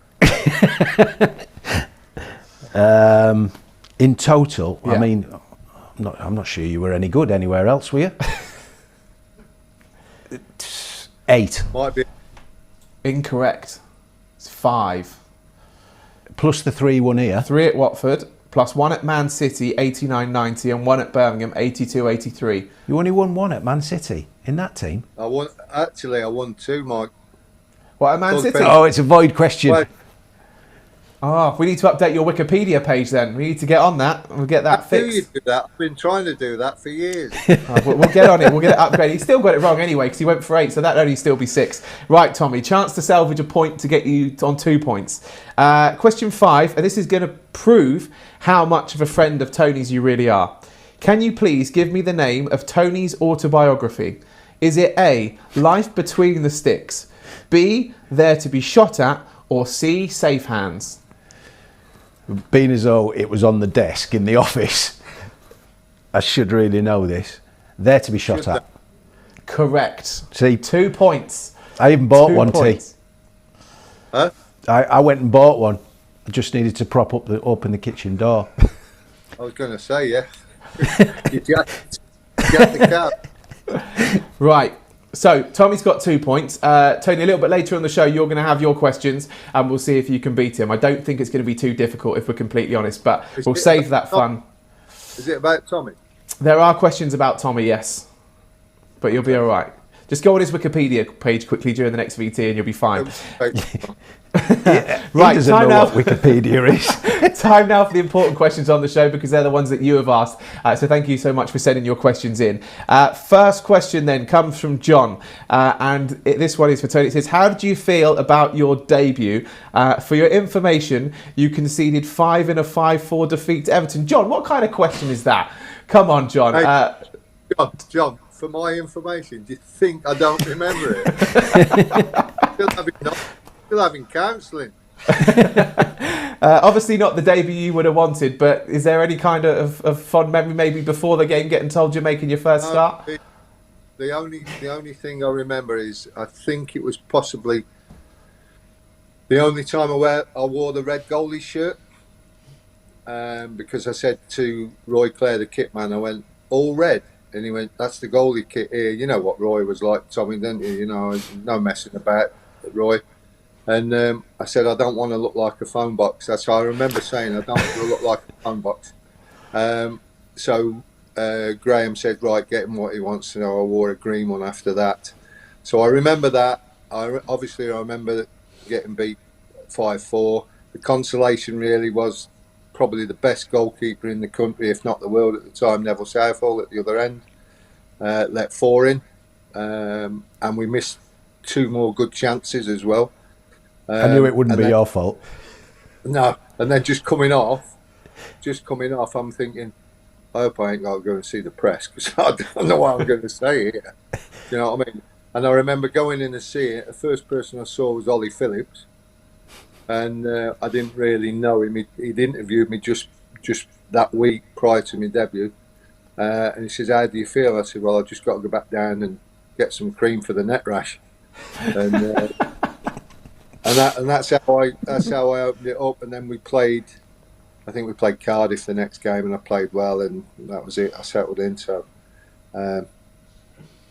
In total, Yeah. I mean, I'm not sure you were any good anywhere else, were you? 8. Might be. Incorrect. It's 5. Plus the 3 won here. 3 at Watford, plus 1 at Man City, 89-90, and 1 at Birmingham, 82-83. You only won 1 at Man City in that team? I won 2, Mike. What, at Man City? Oh, it's a void question. Well, Oh, we need to update your Wikipedia page then. We need to get on that. We'll get that fixed. You do that. I've been trying to do that for years. We'll get on it. We'll get it upgraded. He still got it wrong anyway because he went for 8, so that'd only still be 6. Right, Tommy, chance to salvage a point to get you on 2 points. Question 5, and this is going to prove how much of a friend of Tony's you really are. Can you please give me the name of Tony's autobiography? Is it A, Life Between the Sticks, B, There to Be Shot At, or C, Safe Hands? Being as though it was on the desk in the office, I should really know this. There to Be Shot At. Correct. See, 2 points. I even bought 2 one, points. T. Huh? I went and bought one. I just needed to open the kitchen door. I was going to say, yeah. You jacked the cab. Right. So, Tommy's got 2 points. Tony, a little bit later on the show, you're going to have your questions and we'll see if you can beat him. I don't think it's going to be too difficult if we're completely honest, but we'll save that fun. Is it about Tommy? There are questions about Tommy, yes. But you'll be all right. Just go on his Wikipedia page quickly during the next VT and you'll be fine. Right, time now. What Wikipedia is. Time now for the important questions on the show because they're the ones that you have asked. So thank you so much for sending your questions in. First question then comes from John, and this one is for Tony. It says, "How did you feel about your debut? For your information, you conceded 5 in a 5-4 defeat to Everton." John, what kind of question is that? Come on, John. Hey, John. For my information, do you think I don't remember it? Still having counselling. Obviously not the debut you would have wanted, but is there any kind of fond memory maybe before the game getting told you're making your first start? The only thing I remember is I think it was possibly the only time I wore the red goalie shirt because I said to Roy Clare, the kit man, I went, all red. And he went, that's the goalie kit here. You know what Roy was like, Tommy, didn't you? You know, no messing about, Roy. And I said, I don't want to look like a phone box. That's how I remember saying, I don't want to look like a phone box. So Graham said, right, get him what he wants to know. I wore a green one after that. So I remember that. I remember getting beat 5-4. The consolation really was probably the best goalkeeper in the country, if not the world at the time, Neville Southall at the other end, let 4 in, and we missed 2 more good chances as well. I knew it wouldn't be your fault. No, and then just coming off, I'm thinking, I hope I ain't got to go and see the press because I don't know what I'm going to say here. You know what I mean? And I remember going in to see it. The first person I saw was Ollie Phillips. And I didn't really know him. He'd interviewed me just that week prior to my debut. And he says, how do you feel? I said, well, I've just got to go back down and get some cream for the neck rash. And that's how I opened it up. And then I think we played Cardiff the next game and I played well and that was it. I settled in. So, and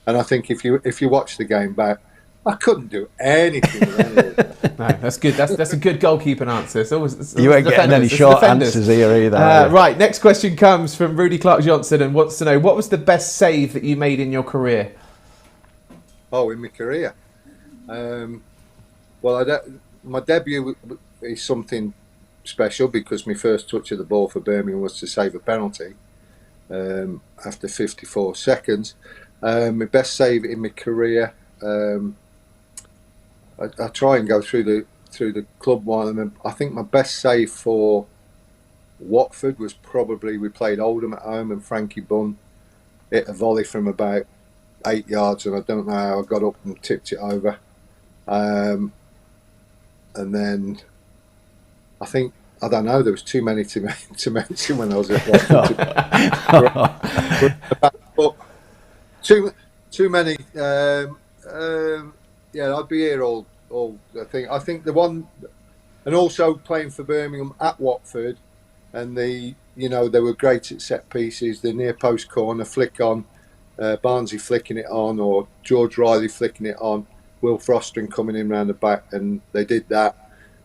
I think if you watch the game back, I couldn't do anything with any of it. No, that's good. That's a good goalkeeping answer. You ain't getting any short answers here either. Right, next question comes from Rudy Clark-Johnson and wants to know, what was the best save that you made in your career? Oh, in my career? Well, my debut is something special because my first touch of the ball for Birmingham was to save a penalty after 54 seconds. My best save in my career... I try and go through the club one. I think my best save for Watford was probably we played Oldham at home and Frankie Bunn hit a volley from about 8 yards and I don't know how I got up and tipped it over. And then I don't know. There was too many to mention when I was at Watford. Too many. Yeah, I'd be here all. I think the one, and also playing for Birmingham at Watford, and they were great at set pieces. The near post corner flick on, Barnsley flicking it on, or George Riley flicking it on, Will Frostring coming in round the back, and they did that.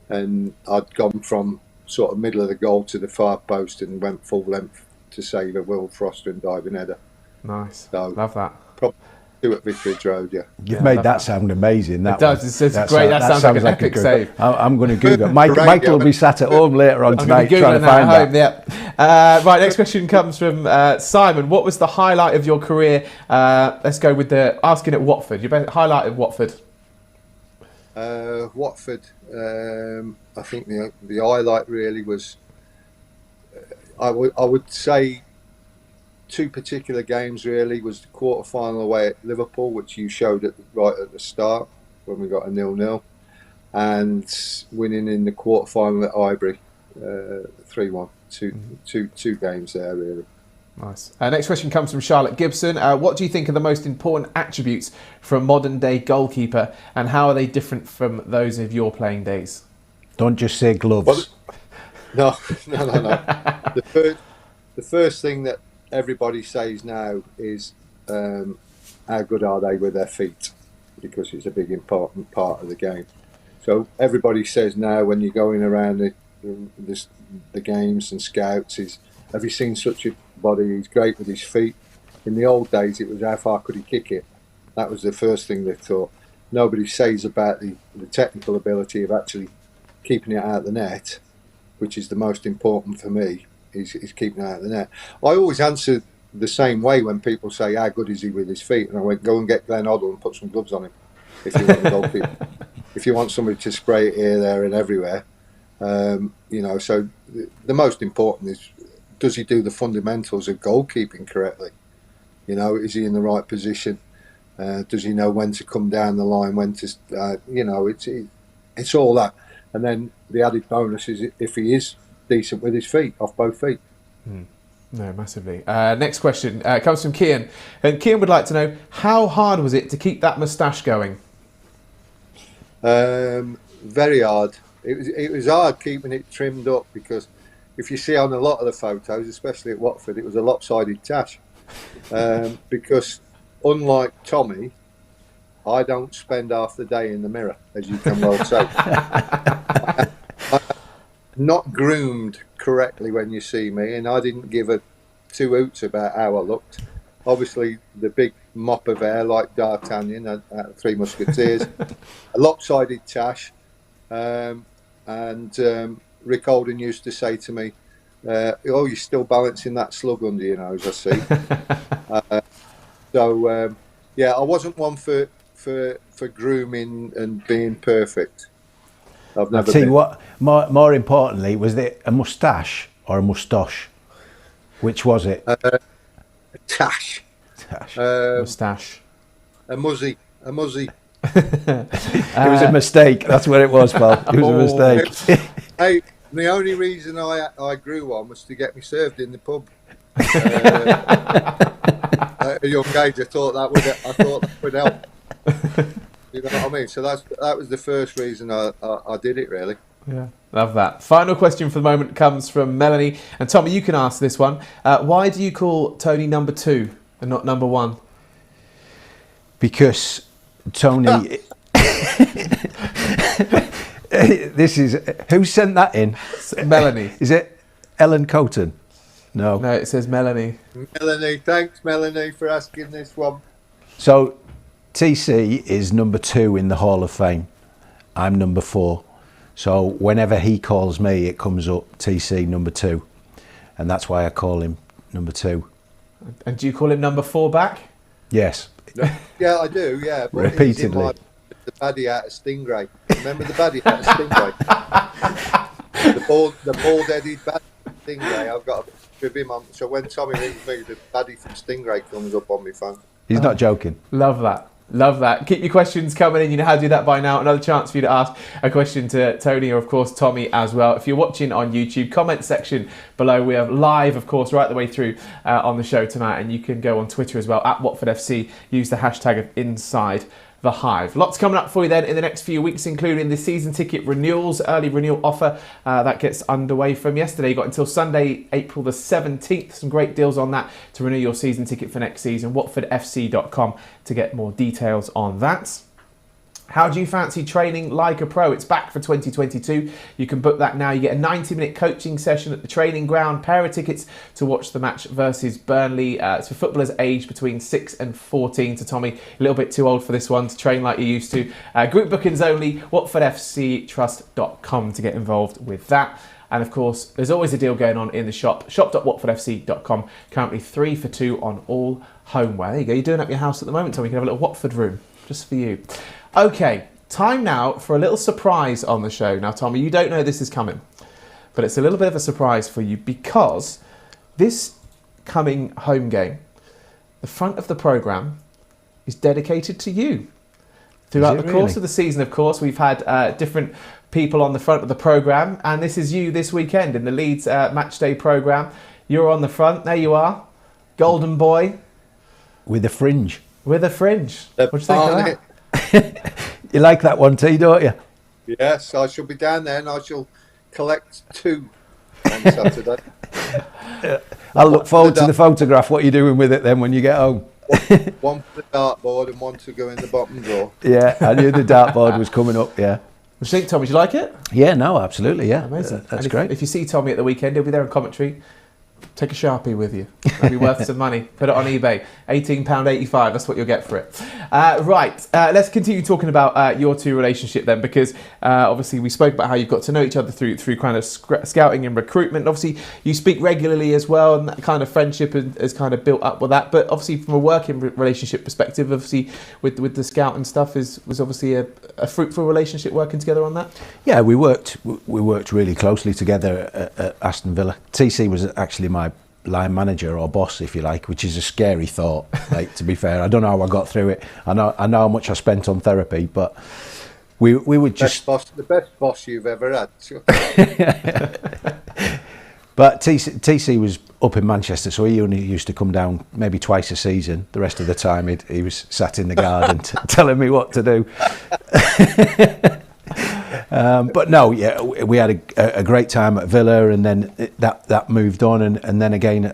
And I'd gone from sort of middle of the goal to the far post and went full length to save a Will Frostring diving header. Nice, so, love that. 2 at Vicarage Road, yeah. You've made that sound amazing. That it does. It's great. That sounds like an epic save. I'm going to Google it. Michael will be sat at home later on tonight trying to find that. Yeah. Right, next question comes from Simon. What was the highlight of your career? Let's go with the asking at Watford. Your best highlight of Watford? Watford. I think the highlight really was. I would say 2 particular games really was the quarter-final away at Liverpool, which you showed right at the start when we got a 0-0, and winning in the quarter-final at Highbury 3-1. Two games there really. Nice. Next question comes from Charlotte Gibson. What do you think are the most important attributes for a modern-day goalkeeper, and how are they different from those of your playing days? Don't just say gloves. No. The first thing that everybody says now is how good are they with their feet, because it's a big important part of the game. So everybody says now when you're going around the games and scouts is, have you seen such a body? He's great with his feet. In the old days it was how far could he kick it. That was the first thing they thought. Nobody says about the technical ability of actually keeping it out of the net, which is the most important for me. Is keeping it out of the net. I always answer the same way when people say how good is he with his feet, and I went, go and get Glyn Hodges and put some gloves on him if you want a goalkeeper. If you want somebody to spray it here, there and everywhere, so the most important is, does he do the fundamentals of goalkeeping correctly? Is he in the right position? Does he know when to come down the line, when to it's all that. And then the added bonus is if he is decent with his feet, off both feet. No, massively. Next question comes from Kian. And Kian would like to know, how hard was it to keep that moustache going? Very hard. It was hard keeping it trimmed up, because if you see on a lot of the photos, especially at Watford, it was a lopsided tash. Because unlike Tommy, I don't spend half the day in the mirror, as you can well say. Not groomed correctly when you see me, and I didn't give a 2 hoots about how I looked. Obviously the big mop of hair like D'Artagnan at Three Musketeers, a lopsided tash, and Rick Holden used to say to me, oh, you're still balancing that slug under your nose, I see. I wasn't one for grooming and being perfect. I'll tell you what, more importantly, was it a moustache or a moustache? Which was it? Tash. Moustache. A muzzy. It was a mistake. That's what it was, pal. It was a mistake. Hey, the only reason I grew one was to get me served in the pub. At a young age, I thought that would help. You know what I mean? So that was the first reason I did it, really. Yeah, love that. Final question for the moment comes from Melanie. And Tommy, you can ask this one. Why do you call Tony number 2 and not number 1? Because Tony... This is... Who sent that in? Melanie. Is it Ellen Coton? No. No, it says Melanie. Melanie, thanks Melanie for asking this one. So... TC is number 2 in the Hall of Fame. I'm number 4. So whenever he calls me, it comes up TC number 2. And that's why I call him number 2. And do you call him number 4 back? Yes. Yeah, I do, yeah. But repeatedly. The baddie out of Stingray. Remember the baddie out of Stingray? the bald-headed baddie Stingray. I've got a picture of him on. So when Tommy rings me, the baddie from Stingray comes up on my phone. He's not joking. Love that. Love that. Keep your questions coming in. You know how to do that by now. Another chance for you to ask a question to Tony or, of course, Tommy as well. If you're watching on YouTube, comment section below. We have live, of course, right the way through on the show tonight. And you can go on Twitter as well, at Watford FC. Use the hashtag of Inside The Hive. Lots coming up for you then in the next few weeks, including the season ticket renewals, early renewal offer that gets underway from yesterday. You got until Sunday, April the 17th. Some great deals on that to renew your season ticket for next season. WatfordFC.com to get more details on that. How do you fancy training like a pro? It's back for 2022. You can book that now. You get a 90-minute coaching session at the training ground, pair of tickets to watch the match versus Burnley. It's for footballers aged between 6 and 14. So Tommy, a little bit too old for this one to train like you used to. Group bookings only, watfordfctrust.com to get involved with that. And of course, there's always a deal going on in the shop, shop.watfordfc.com. Currently 3 for 2 on all homeware. There you go, you're doing up your house at the moment, Tommy. You can have a little Watford room just for you. Okay, time now for a little surprise on the show. Now, Tommy, you don't know this is coming, but it's a little bit of a surprise for you because this coming home game, the front of the programme is dedicated to you. Throughout the course of the season, of course, we've had different people on the front of the programme, and this is you this weekend in the Leeds matchday programme. You're on the front, there you are, golden boy. With a fringe. With a fringe. What do you think of that? You like that one, T, don't you? Yes, I shall be down there and I shall collect 2 on Saturday. I'll look forward to the photograph. What are you doing with it then when you get home? One for the dartboard and one to go in the bottom drawer. Yeah, I knew the dartboard was coming up, yeah. What do you think, Tommy? Do you like it? Yeah, no, absolutely, yeah. Amazing. That's and great. If you see Tommy at the weekend, he'll be there in commentary. Take a Sharpie with you. It'll be worth some money. Put it on eBay. £18.85. That's what you'll get for it. Right. Let's continue talking about your two relationship then, because obviously we spoke about how you've got to know each other through kind of scouting and recruitment. Obviously, you speak regularly as well, and that kind of friendship has kind of built up with that. But obviously, from a working relationship perspective, obviously with the scout and stuff, was obviously a fruitful relationship working together on that. Yeah, we worked really closely together at Aston Villa. TC was actually my line manager or boss, if you like, which is a scary thought. Like, to be fair, I don't know how I got through it. I know how much I spent on therapy, but we would just the best boss you've ever had. But TC was up in Manchester, so he only used to come down maybe twice a season. The rest of the time, he was sat in the garden telling me what to do. But no, yeah, we had a great time at Villa, and then that moved on, and then again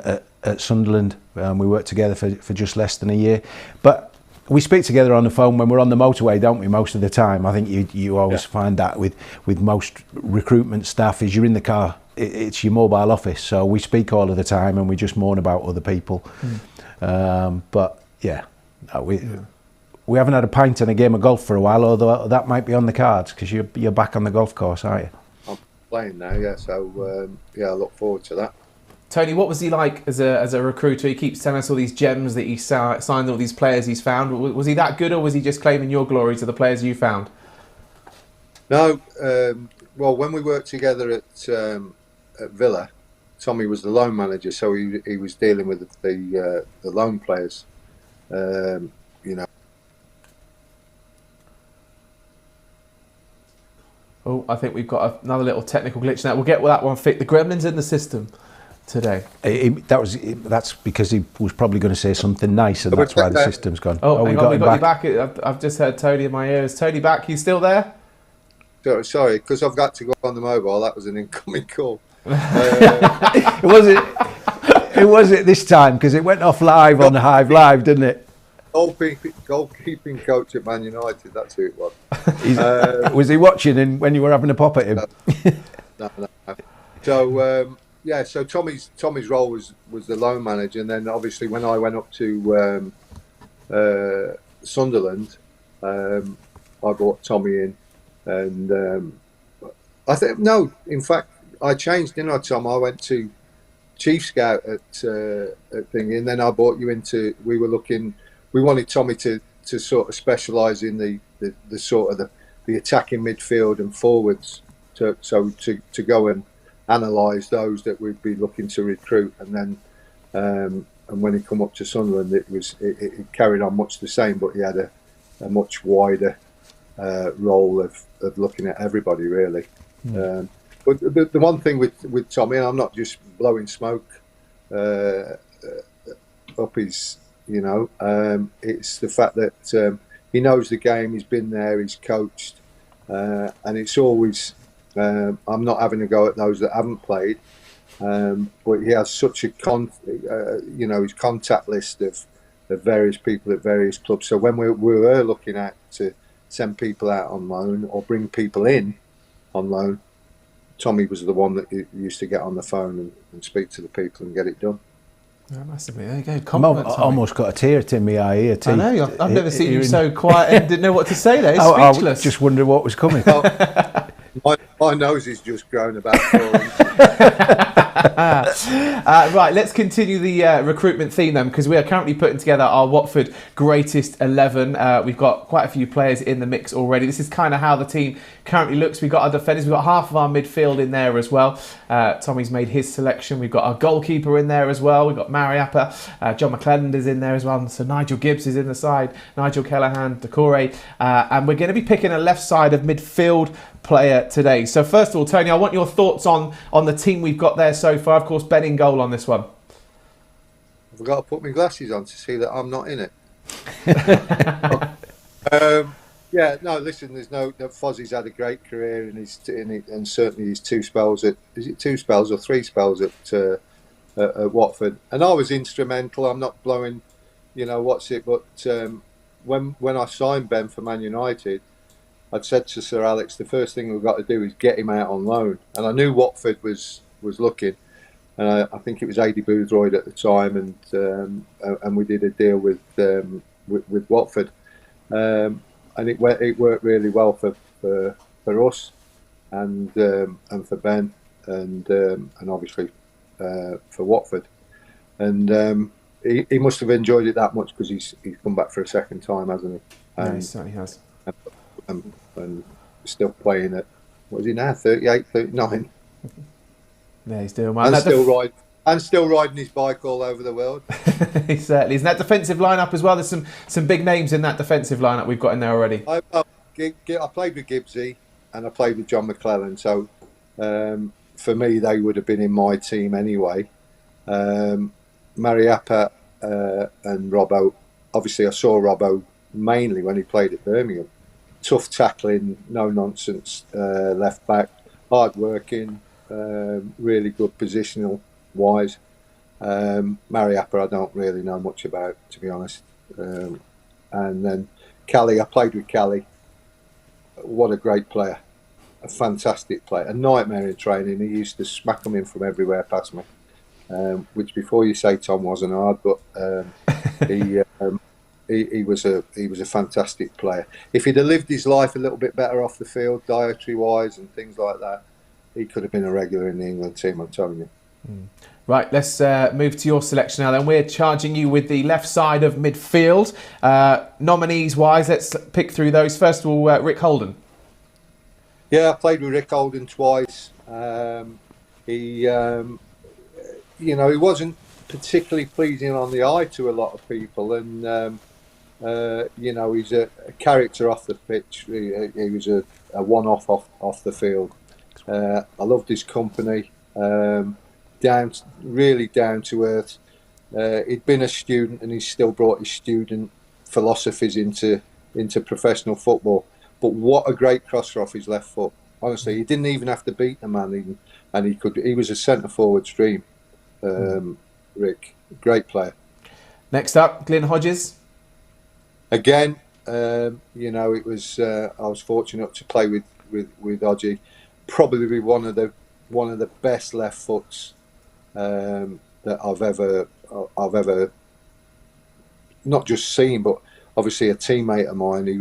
at Sunderland. We worked together for just less than a year. But we speak together on the phone when we're on the motorway, don't we, most of the time? I think you always find that with most recruitment staff, is you're in the car, it's your mobile office, so we speak all of the time and we just moan about other people. But yeah, no, we haven't had a pint and a game of golf for a while, although that might be on the cards because you're back on the golf course, aren't you? I'm playing now, yeah. So I look forward to that. Tony, what was he like as a recruiter? He keeps telling us all these gems that he signed, all these players he's found. Was he that good, or was he just claiming your glory to the players you found? No, well, when we worked together at Villa, Tommy was the loan manager, so he was dealing with the loan players. You know. Oh, I think we've got another little technical glitch now. We'll get that one fixed. The gremlin's in the system today. That's because he was probably going to say something nice, and that's why the system's gone. Oh, we got you back. I've just heard Tony in my ears. Tony, back? You still there? Sorry, because I've got to go on the mobile. That was an incoming call. It wasn't this time because it went off live on the Hive Live, didn't it? Goalkeeping coach at Man United. That's who it was. Was he watching when you were having a pop at him? No. So so Tommy's role was the loan manager, and then obviously when I went up to Sunderland, I brought Tommy in, and I think in fact I changed, didn't I, Tom? I went to Chief Scout at Thingy, and then I brought you into. We wanted Tommy to sort of specialise in the sort of the attacking midfield and forwards, to go and analyse those that we'd be looking to recruit, and then and when he come up to Sunderland, it carried on much the same, but he had a much wider role of looking at everybody really. But the one thing with Tommy, and I'm not just blowing smoke up his. It's the fact that he knows the game, he's been there, he's coached, and it's always, I'm not having a go at those that haven't played, but he has such a his contact list of various people at various clubs. So when we were looking at to send people out on loan or bring people in on loan, Tommy was the one that used to get on the phone and speak to the people and get it done. Yeah, massively. There you go. Compliment, I almost got a tear in my eye here. I know. I've never seen you so quiet and didn't know what to say there. Speechless. I just wondered what was coming. My nose is just grown about 4 inches. Right, let's continue the recruitment theme then, because we are currently putting together our Watford Greatest 11. We've got quite a few players in the mix already. This is kind of how the team currently looks. We've got our defenders, we've got half of our midfield in there as well. Tommy's made his selection. We've got our goalkeeper in there as well. We've got Mariappa, John McClelland is in there as well. So Nigel Gibbs is in the side, Nigel Callaghan, Decore, and we're going to be picking a left side of midfield player today. So first of all, Tony, I want your thoughts on the team we've got there so far. Of course, Ben in goal on this one. I've got to put my glasses on to see that I'm not in it. Yeah, no, listen, there's no... Fozzie's had a great career and certainly his 2 spells at... Is it 2 spells or 3 spells at Watford? And I was instrumental. I'm not blowing, but when I signed Ben for Man United, I'd said to Sir Alex, the first thing we've got to do is get him out on loan. And I knew Watford was looking. And I think it was Adi Boothroyd at the time, and we did a deal with Watford. And it worked really well for us and for Ben and obviously for Watford. And he must have enjoyed it that much because he's come back for a second time, hasn't he? Yeah, he certainly has. And still playing at, what is he now, 38, 39? Yeah, he's doing well. And still riding his bike all over the world. He certainly is. And that defensive lineup as well, there's some big names in that defensive lineup we've got in there already. I played with Gibbsy and I played with John McClelland, so for me they would have been in my team anyway. Mariappa and Robbo, obviously I saw Robbo mainly when he played at Birmingham. Tough tackling, no nonsense left back, hard working, really good positional wise. Mariappa I don't really know much about, to be honest. And then Callie, I played with Callie. What a great player, a fantastic player, a nightmare in training. He used to smack them in from everywhere past me, which before you say Tom wasn't hard, but he was a fantastic player. If he'd have lived his life a little bit better off the field, dietary wise and things like that, he could have been a regular in the England team, I'm telling you. Right, let's move to your selection now then. We're charging you with the left side of midfield. Nominees wise, let's pick through those. First of all, Rick Holden. Yeah, I played with Rick Holden twice. He wasn't particularly pleasing on the eye to a lot of people, and he's a character off the pitch. He was a one-off off the field. I loved his company. Really down to earth. He'd been a student, and he's still brought his student philosophies into professional football. But what a great crosser off his left foot! Honestly, he didn't even have to beat the man, even, and he could. He was a centre forward stream. Rick, great player. Next up, Glyn Hodges. Again, it was. I was fortunate to play with Hodgie. Probably one of the best left foots that I've ever not just seen, but obviously a teammate of mine. He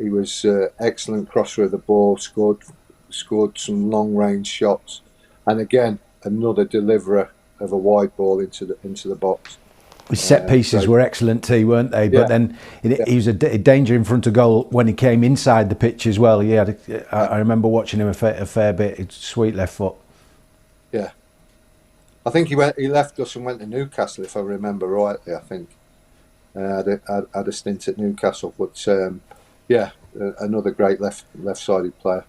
was excellent crosser of the ball, scored some long range shots, and again another deliverer of a wide ball into the box. His set pieces were excellent too, weren't they? But then he was a danger in front of goal when he came inside the pitch as well. I remember watching him a fair bit. It's sweet left foot. Yeah, I think he left us and went to Newcastle, if I remember rightly. I think had a stint at Newcastle, but another great left-sided player.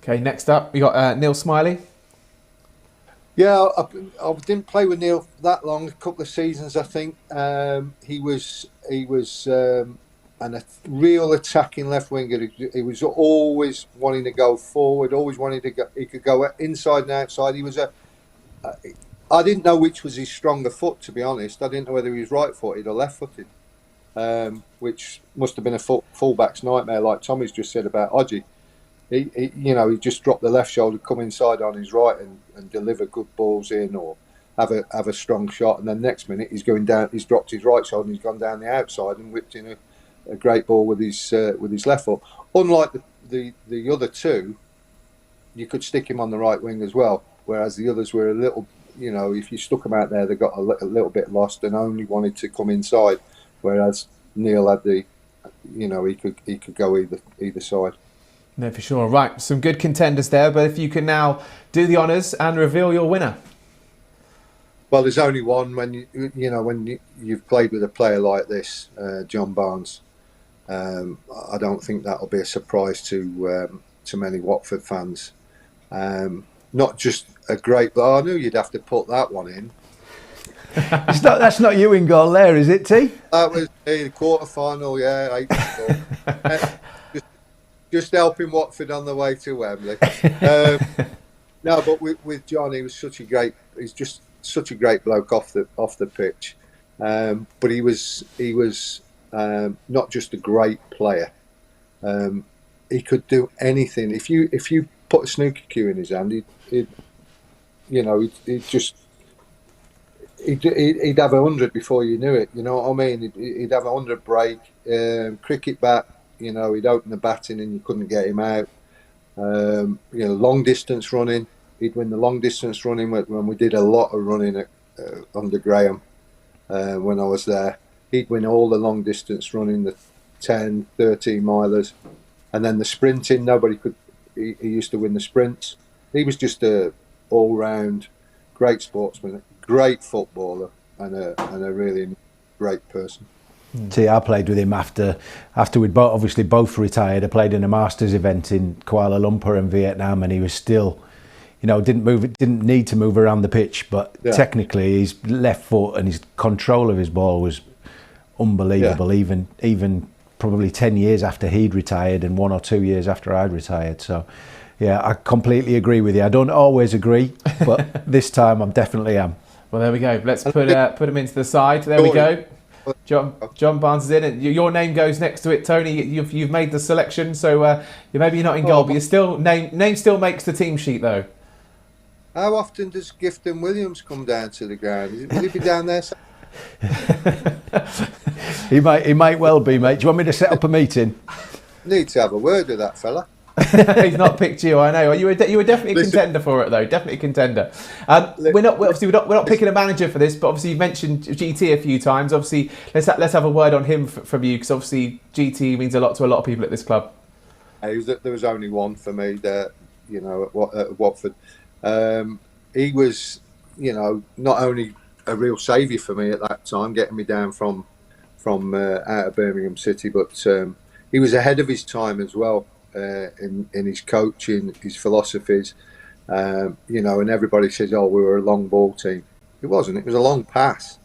Okay, next up we got Neil Smiley. Yeah, I didn't play with Neil that long, a couple of seasons, I think. He was a real attacking left winger. He was always wanting to go forward, always wanting to go. He could go inside and outside. He was I didn't know which was his stronger foot, to be honest. I didn't know whether he was right-footed or left-footed. which must have been a fullback's nightmare, like Tommy's just said about Hodgie. He just dropped the left shoulder, come inside on his right, and deliver good balls in, or have a strong shot, and then next minute he's going down. He's dropped his right shoulder and he's gone down the outside and whipped in a great ball with his left foot. Unlike the other two, you could stick him on the right wing as well, whereas the others were a little, if you stuck them out there, they got a little bit lost and only wanted to come inside, whereas Neil had he could go either side. No, for sure. Right, some good contenders there, but if you can now do the honours and reveal your winner. Well, there's only one. When you've played with a player like this, John Barnes, I don't think that'll be a surprise to many Watford fans. Not just a great, but I knew you'd have to put that one in. That's not you in goal there, is it, T? That was the quarter-final, yeah, 8-4. just helping Watford on the way to Wembley. No, but with John, he's just such a great bloke off the pitch. But he was not just a great player. He could do anything. If you put a snooker cue in his hand, he'd have 100 before you knew it. You know what I mean? He'd have 100 break. Cricket bat, he'd open the batting and you couldn't get him out. Long distance running. He'd win the long distance running when we did a lot of running under Graham when I was there. He'd win all the long distance running, the 10, 13 milers. And then the sprinting, nobody could. He used to win the sprints. He was just a all-round great sportsman, great footballer, and a really great person. See, I played with him after we'd both retired. I played in a Masters event in Kuala Lumpur and Vietnam, and he was still, didn't need to move around the pitch, but technically his left foot and his control of his ball was unbelievable. Yeah. Even probably 10 years after he'd retired and 1 or 2 years after I'd retired. So, yeah, I completely agree with you. I don't always agree, but this time I definitely am. Well, there we go. Let's put him into the side. There we go. John Barnes is in it. Your name goes next to it, Tony. You've made the selection, so maybe you're not in goal, but you still name still makes the team sheet though. How often does Gifton Williams come down to the ground? Will he be down there? He might well be, mate. Do you want me to set up a meeting? Need to have a word with that fella. He's not picked you, I know. You were definitely a contender for it, though. Definitely a contender. We're not picking a manager for this, but obviously you've mentioned GT a few times. Obviously, let's have a word on him from you, because obviously GT means a lot to a lot of people at this club. There was only one for me there, at Watford. He was, not only a real saviour for me at that time, getting me down from out of Birmingham City, but he was ahead of his time as well. In his coaching, his philosophies, and everybody says, "Oh, we were a long ball team." It wasn't. It was a long pass,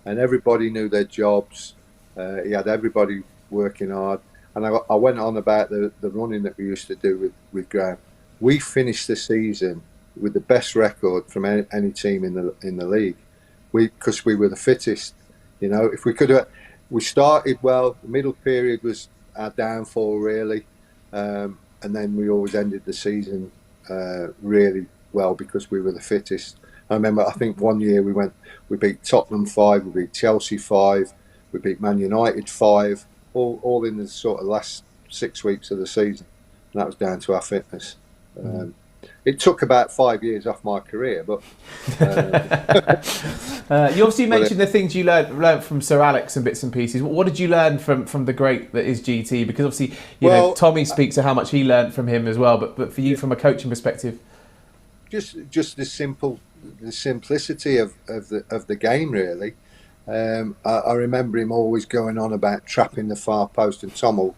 and everybody knew their jobs. He had everybody working hard, and I went on about the running that we used to do with Graham. We finished the season with the best record from any team in the league, because we were the fittest. If we could have, we started well. The middle period was our downfall, really. And then we always ended the season really well because we were the fittest. I remember, I think one year we beat Tottenham 5, we beat Chelsea 5, we beat Man United 5, all in the sort of last 6 weeks of the season. And that was down to our fitness. It took about 5 years off my career, but... you obviously mentioned the things you learned from Sir Alex and bits and pieces. What did you learn from the great that is GT? Because obviously, Tommy speaks to how much he learned from him as well, but for you, from a coaching perspective? Just the simplicity of the game, really. I remember him always going on about trapping the far post, and Tom will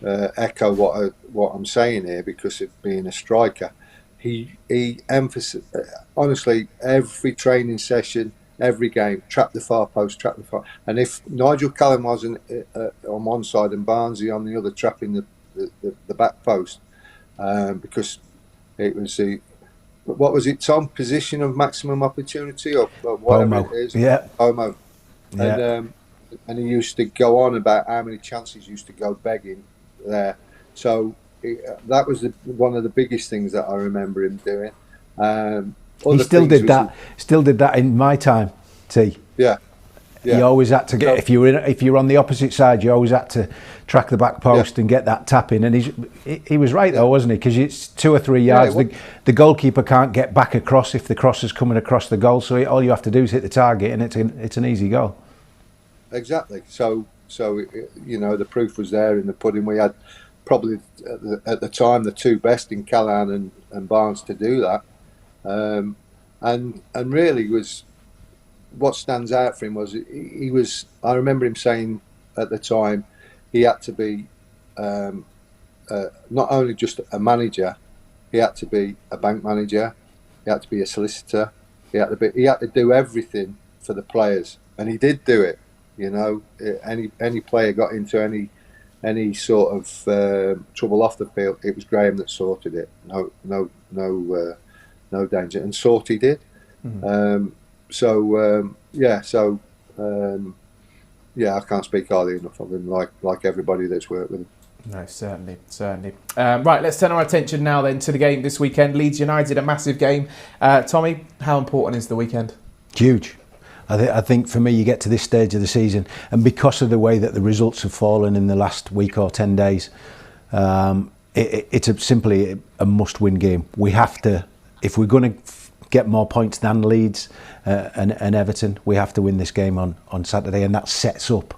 echo what I'm saying here, because of being a striker. He emphasised, honestly, every training session, every game, trap the far post. And if Nigel Callum wasn't on one side and Barnsley on the other, trapping the back post, because it was what was it, Tom? Position of maximum opportunity, or whatever Pomo. it is. Yeah. Pomo. Yeah. And and he used to go on about how many chances he used to go begging there. So that was one of the biggest things that I remember him doing. He still did that. Still did that in my time, T. Yeah. Yeah. You always had to get, if you were on the opposite side, you always had to track the back post and get that tap in. And he was right though, wasn't he? Because it's 2 or 3 yards. The goalkeeper can't get back across if the cross is coming across the goal. So all you have to do is hit the target, and it's an easy goal. Exactly. So you know, the proof was there in the pudding. We had probably at the time the 2 best in Callahan and Barnes to do that, and really was. What stands out for him was he was. I remember him saying at the time he had to be not only just a manager, he had to be a bank manager, he had to be a solicitor, he had to do everything for the players, and he did do it. You know, any player got into any sort of trouble off the field, it was Graham that sorted it. No danger, and sort he did. Mm-hmm. I can't speak highly enough of him, like everybody that's worked with him. No, certainly. Right, let's turn our attention now then to the game this weekend. Leeds United, a massive game. Tommy, how important is the weekend? Huge. I think for me, you get to this stage of the season, and because of the way that the results have fallen in the last week or 10 days, it's simply a must-win game. We have to, if we're going to get more points than Leeds and Everton, we have to win this game on Saturday, and that sets up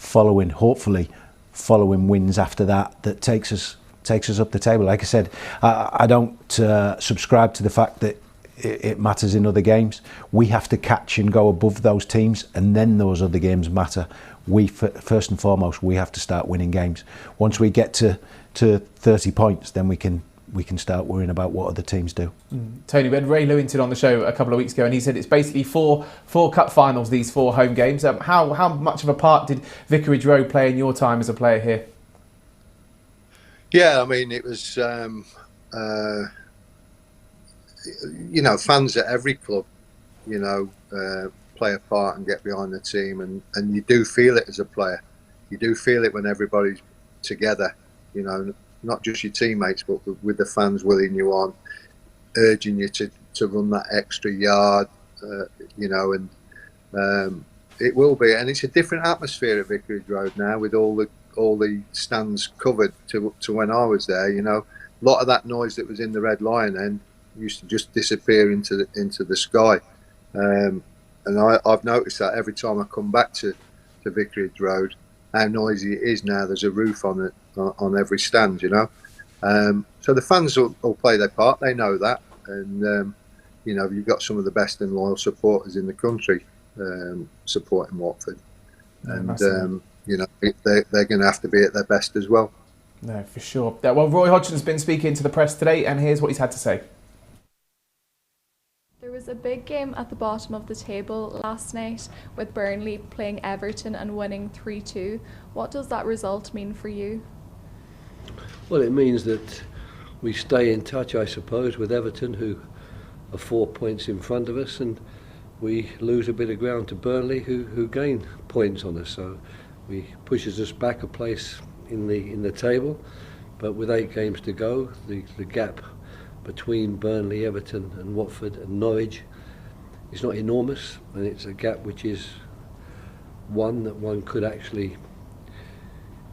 hopefully following wins after that takes us up the table. Like I said, I don't subscribe to the fact that it matters in other games. We have to catch and go above those teams, and then those other games matter. First and foremost, we have to start winning games. Once we get to 30 points, then we can start worrying about what other teams do. Tony, we had Ray Lewington on the show a couple of weeks ago, and he said it's basically four cup finals, these 4 home games. How much of a part did Vicarage Road play in your time as a player here? Yeah, I mean, it was, you know, fans at every club, you know, play a part and get behind the team, and you do feel it as a player. You do feel it when everybody's together, you know, not just your teammates, but with the fans willing you on, urging you to run that extra yard, you know, and it will be, and it's a different atmosphere at Vicarage Road now with all the stands covered to when I was there. You know, a lot of that noise that was in the Red Lion end used to just disappear into the sky, and I've noticed that every time I come back to Vicarage Road, how noisy it is now. There's a roof on it. On every stand, you know, so the fans will play their part. They know that, and you know, you've got some of the best and loyal supporters in the country supporting Watford, and you know, they're going to have to be at their best as well. No, for sure. Well, Roy Hodgson's been speaking to the press today, and here's what he's had to say. There was a big game at the bottom of the table last night with Burnley playing Everton and winning 3-2. What does that result mean for you? Well, it means that we stay in touch, I suppose, with Everton, who are 4 points in front of us, and we lose a bit of ground to Burnley, who gain points on us. So we pushes us back a place in the table. But with 8 games to go, the gap between Burnley, Everton, and Watford and Norwich is not enormous, and it's a gap which is one that one could actually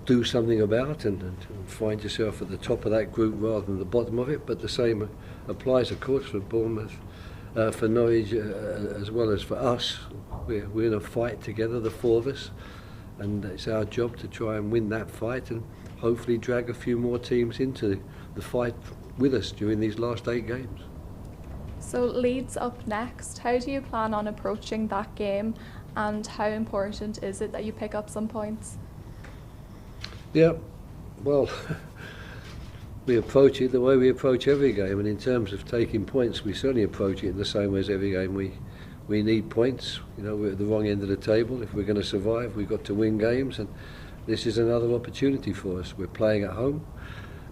do something about and find yourself at the top of that group rather than the bottom of it. But the same applies, of course, for Bournemouth, for Norwich, as well as for us. We're in a fight together, the 4 of us, and it's our job to try and win that fight and hopefully drag a few more teams into the fight with us during these last 8 games. So Leeds up next. How do you plan on approaching that game, and how important is it that you pick up some points? Yeah, well, we approach it the way we approach every game, and in terms of taking points, we certainly approach it the same way as every game. We need points. You know, we're at the wrong end of the table. If we're going to survive, we've got to win games, and this is another opportunity for us. We're playing at home.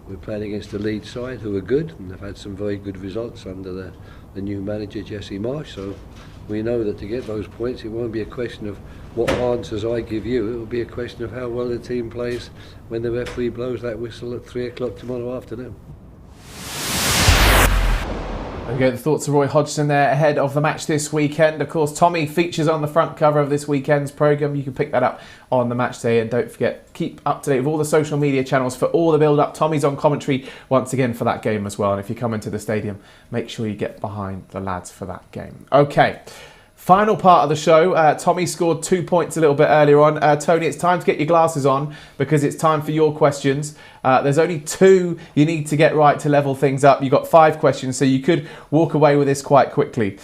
We're playing against the Leeds side, who are good, and they've had some very good results under the new manager, Jesse Marsh. So we know that to get those points, it won't be a question of what answers I give you. It will be a question of how well the team plays when the referee blows that whistle at 3 o'clock tomorrow afternoon. Okay, the thoughts of Roy Hodgson there ahead of the match this weekend. Of course, Tommy features on the front cover of this weekend's programme. You can pick that up on the match day, and don't forget, keep up to date with all the social media channels for all the build-up. Tommy's on commentary once again for that game as well, and if you come into the stadium, make sure you get behind the lads for that game. Okay. Final part of the show. Tommy scored 2 points a little bit earlier on. Tony, it's time to get your glasses on because it's time for your questions. There's only 2 you need to get right to level things up. You've got 5 questions, so you could walk away with this quite quickly.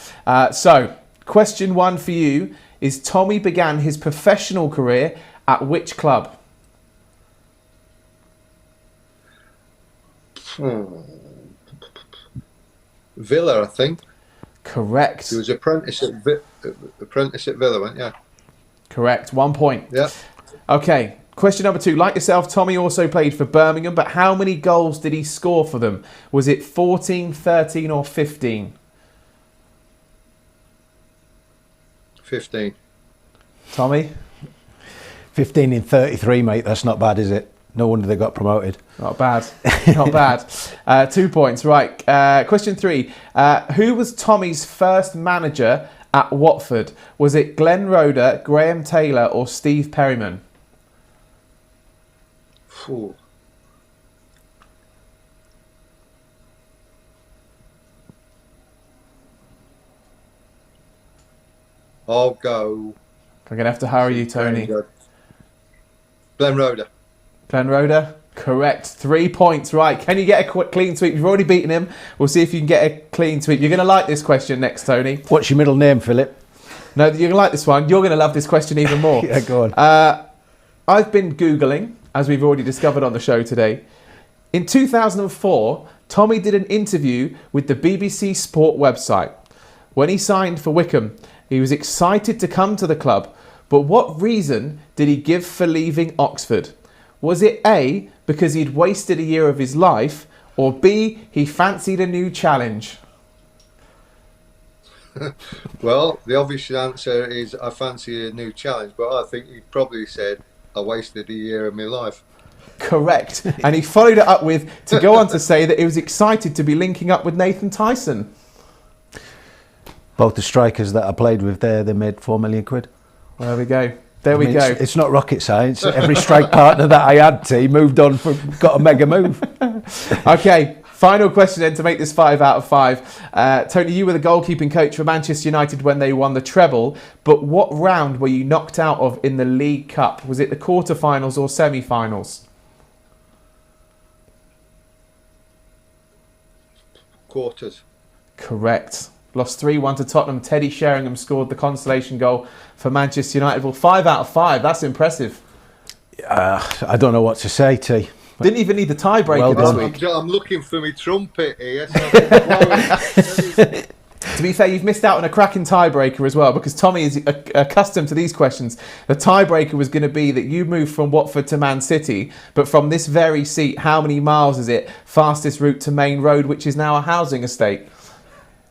So, question 1 for you is Tommy began his professional career at which club? Villa, I think. Correct. He was apprentice at Villa, wasn't he? Correct. 1 point. Yeah. Okay. Question number 2. Like yourself, Tommy also played for Birmingham, but how many goals did he score for them? Was it 14, 13 or 15? 15. Tommy? 15 in 33, mate. That's not bad, is it? No wonder they got promoted. Not bad. Not bad. 2 points. Right. Question 3. Who was Tommy's first manager at Watford? Was it Glenn Roeder, Graham Taylor or Steve Perryman? Ooh. I'll go. I'm going to have to hurry you, Tony. Glenn Roeder. Glenn Roeder? Correct. 3 points. Right. Can you get a quick clean sweep? You've already beaten him. We'll see if you can get a clean sweep. You're going to like this question next, Tony. What's your middle name, Philip? No, you're going to like this one. You're going to love this question even more. Yeah, go on. I've been Googling, as we've already discovered on the show today. In 2004, Tommy did an interview with the BBC Sport website. When he signed for Wycombe, he was excited to come to the club. But what reason did he give for leaving Oxford? Was it A, because he'd wasted a year of his life, or B, he fancied a new challenge? Well, the obvious answer is I fancy a new challenge, but I think he probably said I wasted a year of my life. Correct. And he followed it up with, to go on to say that he was excited to be linking up with Nathan Tyson. Both the strikers that I played with there, they made £4 million. There we go. There we go. It's not rocket science. Every strike partner that I had, moved on, got a mega move. Okay, final question then to make this 5 out of 5. Tony, you were the goalkeeping coach for Manchester United when they won the treble, but what round were you knocked out of in the League Cup? Was it the quarterfinals or semi-finals? Quarters. Correct. Lost 3-1 to Tottenham. Teddy Sheringham scored the consolation goal for Manchester United. Well, 5 out of 5. That's impressive. I don't know what to say, T. Didn't even need the tiebreaker this week. I'm looking for my trumpet here. To be fair, you've missed out on a cracking tiebreaker as well, because Tommy is accustomed to these questions. The tiebreaker was going to be that you moved from Watford to Man City, but from this very seat, how many miles is it? Fastest route to Main Road, which is now a housing estate.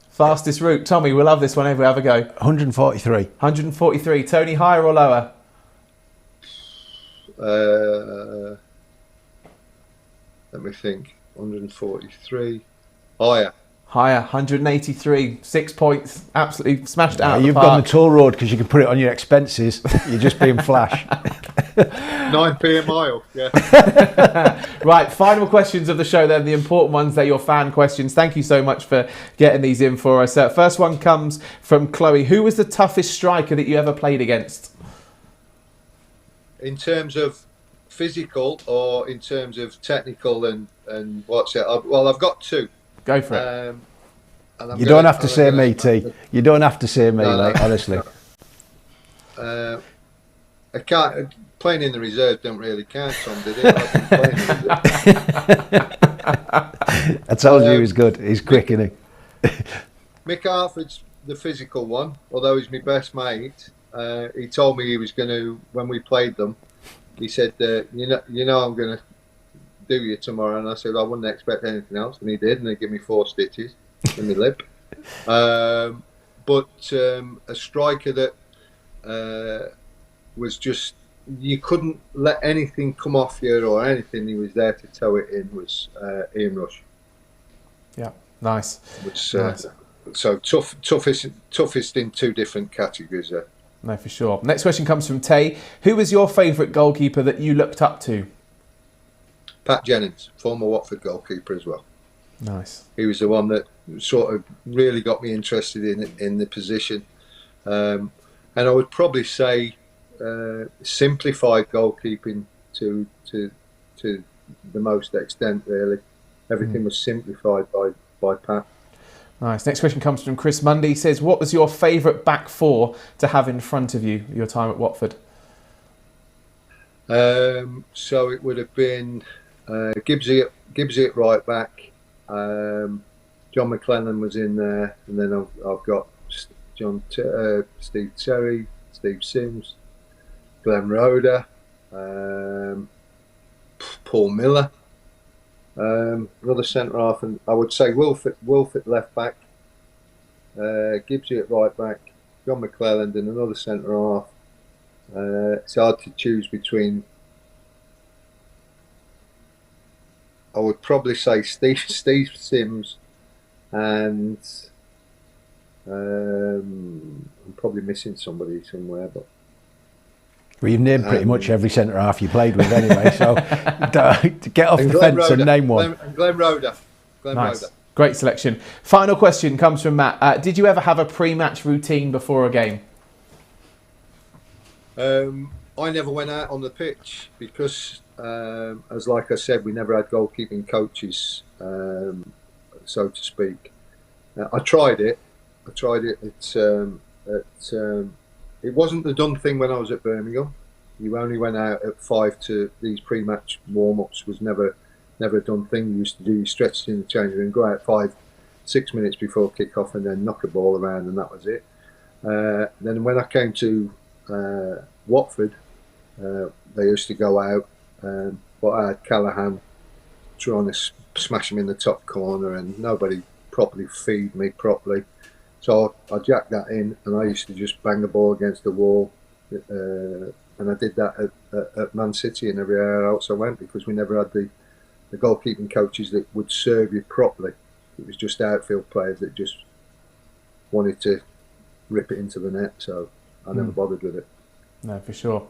Fastest route. Tommy, we'll love this one if we have a go. 143. 143. Tony, higher or lower? Let me think. 143. Higher. Higher. 183. 6 points. Absolutely smashed it out of the You've park. gone the toll road because you can put it on your expenses. You're just being flash. 9p a mile. Yeah. Right, final questions of the show then, the important ones. They're your fan questions. Thank you so much for getting these in for us. First one comes from Chloe. Who was the toughest striker that you ever played against? In terms of physical or in terms of technical and what's it? Well, I've got 2. Go for it. You don't have to say me, T. You don't have to say me, mate, honestly. I can't. Playing in the reserve don't really count, Tom, did it? I told you he was good. He's quick, isn't he? Mick Harford's the physical one, although he's my best mate. He told me he was going to, when we played them, he said, you know I'm going to do you tomorrow. And I said, I wouldn't expect anything else. And he did, and they gave me 4 stitches in my lip. But a striker that was just, you couldn't let anything come off you or anything. He was there to tow it in. Was Ian Rush. Yeah, nice. Which, nice. So toughest in two different categories there. No, for sure. Next question comes from Tay. Who was your favourite goalkeeper that you looked up to? Pat Jennings, former Watford goalkeeper as well. Nice. He was the one that sort of really got me interested in the position. And I would probably say simplified goalkeeping to the most extent, really. Everything was simplified by Pat. Nice. Next question comes from Chris Mundy. He says, what was your favourite back four to have in front of you, your time at Watford? So it would have been Gibbsy at right back. John McClellan was in there, and then I've got Steve Terry, Steve Sims, Glenn Roeder, Paul Miller, another centre half, and I would say Wolf at left back, Gibbsy at right back, John McClelland, and another centre half. It's hard to choose between. I would probably say Steve Sims, and I'm probably missing somebody somewhere, but. Well, you've named pretty much every centre half you played with anyway, so to get off the fence and name one. Glenn Roeder. Nice. Great selection. Final question comes from Matt. Did you ever have a pre-match routine before a game? I never went out on the pitch because, as like I said, we never had goalkeeping coaches, so to speak. I tried it. It wasn't the done thing when I was at Birmingham. You only went out at 5 to these pre-match warm-ups. Was never a done thing. You used to do your stretches in the changing room, go out 5-6 minutes before kick-off, and then knock a ball around, and that was it. Then when I came to Watford, they used to go out, but I had Callaghan trying to smash him in the top corner, and nobody properly feed me properly. So I jacked that in, and I used to just bang the ball against the wall, and I did that at Man City and everywhere else I went, because we never had the goalkeeping coaches that would serve you properly. It was just outfield players that just wanted to rip it into the net, so I never bothered with it. No, for sure.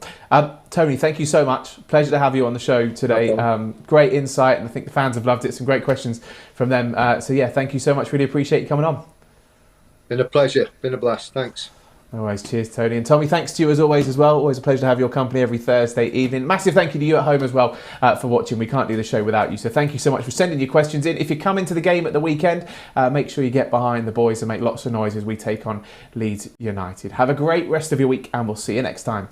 Tony, thank you so much. Pleasure to have you on the show today. Great insight, and I think the fans have loved it. Some great questions from them. So yeah, thank you so much. Really appreciate you coming on. Been a pleasure. Been a blast. Thanks. No worries. Cheers, Tony. And Tommy, thanks to you as always Always a pleasure to have your company every Thursday evening. Massive thank you to you at home as well for watching. We can't do the show without you. So thank you so much for sending your questions in. If you come into the game at the weekend, make sure you get behind the boys and make lots of noise as we take on Leeds United. Have a great rest of your week, and we'll see you next time.